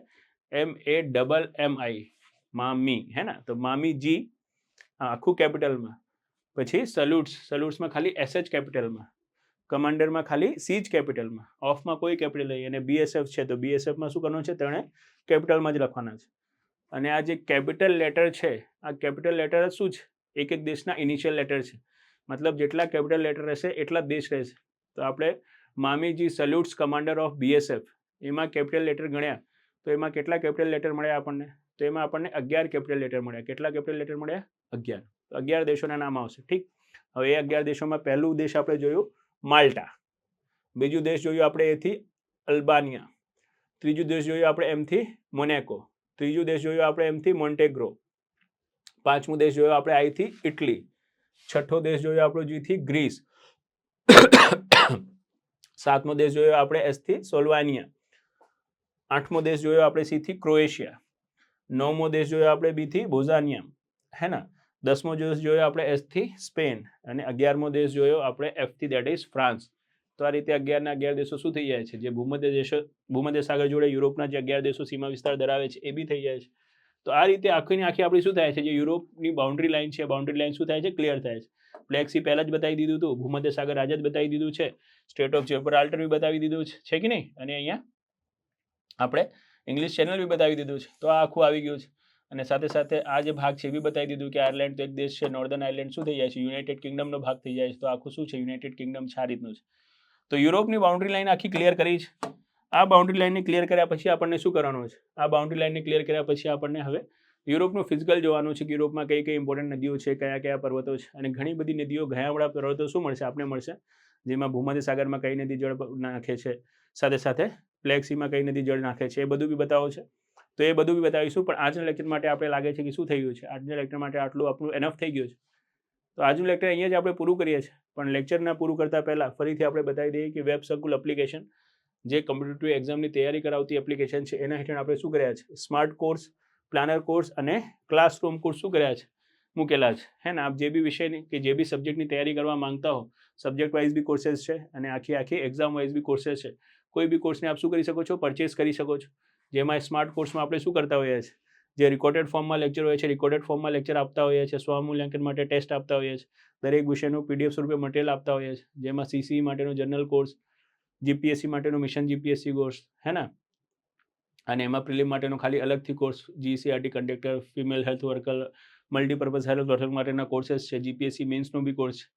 S1: MAMMI મામી હે ને તો મામીજી આખું કેપિટલમાં પછી સલ્યુટ્સમાં ખાલી SH કેપિટલમાં કમાન્ડરમાં ખાલી સી જ કેપિટલમાં ઓફમાં કોઈ કેપિટલ નહીં અને બીએસએફ છે તો બીએસએફમાં શું કરવાનું છે તેણે કેપિટલમાં જ લખવાના છે અને આ જે કેપિટલ લેટર છે આ કેપિટલ લેટર શું છે એક એક દેશના ઇનિશિયલ લેટર છે મતલબ જેટલા કેપિટલ લેટર રહેશે એટલા દેશ રહેશે તો આપણે મામીજી સલ્યુટ્સ કમાન્ડર ઓફ બીએસએફ એમાં કેપિટલ લેટર ગણ્યા તો એમાં કેટલા કેપિટલ લેટર મળ્યા આપણને તો એમાં આપણને 11 કેપિટલ લેટર મળ્યા કેટલા કેપિટલ લેટર મળ્યા 11 તો 11 દેશોના નામ આવશે ઠીક હવે એ 11 દેશોમાં પહેલું દેશ આપણે જોયું માલ્ટા બીજું દેશ જોયું આપણે એથી અલ્બાનિયા ત્રીજું દેશ જોયું આપણે એમથી મોનેકો ત્રીજું દેશ જોયું આપણે એમથી મોન્ટેગ્રો પાંચમું દેશ જોયો આપણે આઈથી ઇટલી છઠ્ઠો દેશ જોયો આપણો જીથી ગ્રીસ સાતમો દેશ જોયો આપણે એસથી સોલ્વાનિયા આઠમો દેશ જોયો આપણે સીથી ક્રોએશિયા નવમો દેશ જોયો આપણે બીથી બોઝાનિયા હે ને 10મો દેશ જોયો આપણે એસથી સ્પેન અને 11મો દેશ જોયો આપણે એફથી દેટ ઇઝ ફ્રાન્સ તો આ રીતે 11 ના 11 દેશો શું થઈ જાય છે જે ભૂમધ્ય સાગર જોડે યુરોપના જે 11 દેશો સીમા વિસ્તાર ધરાવે છે એ બી થઈ જાય છે તો આ રીતે આખીની આખી આપણી શું થાય છે જે યુરોપની બાઉન્ડ્રી લાઇન છે બાઉન્ડ્રી લાઇન શું થાય છે ક્લિયર થાય છે બ્લેક સી પહેલા જ બતાવી દીધું હતું ભૂમધ્ય સાગર આજે જ બતાવી દીધું છે સ્ટેટ ઓફ જિબ્રાલ્ટર બી બતાવી દીધું છે કે નહીં અને અહીંયા આપણે ઇંગ્લિશ ચેનલ બી બતાવી દીધું છે તો આ આખું આવી ગયું છે અને સાથે સાથે આ જે ભાગ છે એ બી બતાવી દીધું કે આયર્લેન્ડ તો એક દેશ છે નોર્ધન આયર્લેન્ડ શું થઈ જાય છે યુનાઇટેડ કિંગડમનો ભાગ થઈ જાય છે તો આખું શું છે યુનાઇટેડ કિંગડમ છે આ રીતનું છે તો યુરોપની બાઉન્ડ્રી લાઇન આખી ક્લિયર કરી છે આ બાઉન્ડ્રી લાઇનને ક્લિયર કર્યા પછી આપણને શું કરવાનું છે આ બાઉન્ડ્રી લાઇનને ક્લિયર કર્યા પછી આપણને હવે યુરોપનું ફિઝિકલ જોવાનું છે કે યુરોપમાં કઈ કઈ ઇમ્પોર્ટન્ટ નદીઓ છે કયા કયા પર્વતો છે અને ઘણી બધી નદીઓ ઘણા પર્વતો શું મળશે આપણે મળશે જેમાં ભૂમધ્ય સાગરમાં કઈ નદી જળ નાખે છે સાથે સાથે બ્લેક સીમાં કઈ નદી જળ નાખે છે એ બધું બી બતાવો છે તો એ બધું બી બતાવીશું પણ આજના લેક્ચર માટે આપણે લાગે છે કે શું થઈ ગયું છે આજના લેક્ચર માટે આટલું આપણું એનફ થઈ ગયું છે તો આજનું લેક્ચર અહીંયા જ આપણે પૂરું કરીએ છીએ પણ લેક્ચરના પૂરું કરતાં પહેલાં ફરીથી આપણે બતાવી દઈએ કે વેબ સંકુલ એપ્લિકેશન જે કોમ્પિટિટિવ એક્ઝામની તૈયારી કરાવતી એપ્લિકેશન છે એના હેઠળ આપણે શું કર્યા છે સ્માર્ટ કોર્સ પ્લાનર કોર્સ અને ક્લાસરૂમ કોર્સ શું કર્યા છે મૂકેલા છે હે ને આપ જે બી વિષયની કે જે બી સબ્જેક્ટની તૈયારી કરવા માંગતા હો સબ્જેક્ટ વાઇઝ બી કોર્सेस છે અને આખી એક્ઝામ વાઇઝ બી કોર્सेस છે કોઈ બી કોર્સને આપ શું કરી શકો છો પરચેસ કરી શકો છો જેમાં સ્માર્ટ કોર્સમાં આપણે શું કરતા હોઈએ છીએ જે રેકોર્ડેડ ફોર્મમાં લેક્ચર હોય છે રેકોર્ડેડ ફોર્મમાં લેક્ચર આપતા હોઈએ છીએ સ્વમૂલ્યાંકન માટે ટેસ્ટ આપતા હોઈએ છીએ દરેક વિષયનું PDF સ્વરૂપે મટીરિયલ આપતા હોઈએ છીએ જેમાં CCE માટેનો જનરલ કોર્સ GPSC માટેનો મિશન GPSC કોર્સ હે ને અને એમાં પ્રિલિમ માટેનો ખાલી અલગથી course GCRT conductor female health worker multipurpose health worker માટેના કોર્सेस છે GPSC મેન્સનો બી કોર્સ છે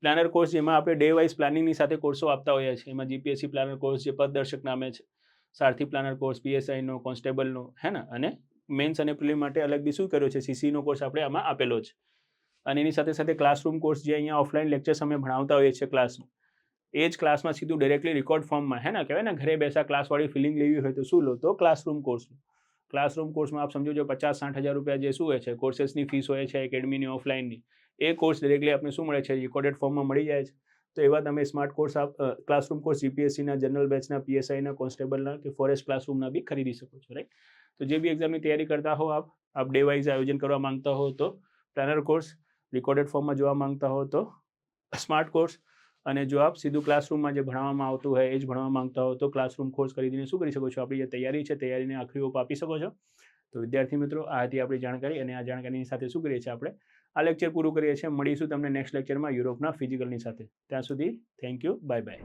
S1: પ્લાનર કોર્સ જેમાં આપણે ડે વાઇઝ પ્લાનિંગની સાથે કોર્સો આપતા હોઈએ છીએ એમાં GPSC પ્લાનર કોર્સ જે પદદર્શક નામે છે સારથી પ્લાનર કોર્સ PSIનો કોન્સ્ટેબલનો હે ને અને મેન્સ અને પ્રિલિમ માટે અલગ બી શું કર્યો છે CCનો કોર્સ આપણે આમાં આપેલો છે અને એની સાથે સાથે ક્લાસરૂમ કોર્સ જે અહીંયા ઓફલાઈન લેક્ચર્સ અમે ભણાવતા હોઈએ છીએ ક્લાસમાં એ જ ક્લાસમાં સીધું ડાયરેક્ટલી રેકોર્ડ ફોર્મમાં હે ને કહેવાય ને ઘરે બેસા ક્લાસવાળી ફિલિંગ લેવી હોય તો શું લો તો ક્લાસરૂમ કોર્સ ક્લાસરૂમ કોર્સમાં આપ સમજો છો 50-60 હજાર રૂપિયા જે શું હોય છે કોર્सेसની ફીસ હોય છે એકેડમીની ઓફલાઇનની, એ કોર્સ ડિરેક્ટલી આપણે શું મળે છે રેકોર્ડેડ ફોર્મમાં મળી જાય છે. તો એવા તમે સ્માર્ટ કોર્સ ક્લાસરૂમ કોર્સ જીપીએસસીના, જનરલ બેચના, પીએસઆઈના, કોન્સ્ટેબલના કે ફોરેસ્ટ ક્લાસરૂમના બી ખરીદી શકો છો, રાઈટ. તો જે બી એક્ઝામની તૈયારી કરતા હો આપ ડે વાઇઝ આયોજન કરવા માંગતા હો તો પ્લાનર કોર્સ, રેકોર્ડેડ ફોર્મમાં જોવા માંગતા હો તો સ્માર્ટ કોર્સ, અને જો આપ સીધું ક્લાસરૂમમાં જે ભણાવવામાં આવતું હોય એ જ ભણવા માંગતા હો તો ક્લાસરૂમ કોર્સ ખરીદીને શું કરી શકો છો, આપણી જે તૈયારી છે તૈયારીને આખરી ઓપ આપી શકો છો. તો વિદ્યાર્થી મિત્રો, આ હતી આપણી જાણકારી, અને આ જાણકારીની સાથે શું કરીએ છીએ આપણે આ લેક્ચર પૂરું કરીએ છીએ. મળીશું તમને નેક્સ્ટ લેક્ચરમાં યુરોપના ફિઝિકલની સાથે. ત્યાં સુધી થેન્ક યુ, બાય બાય.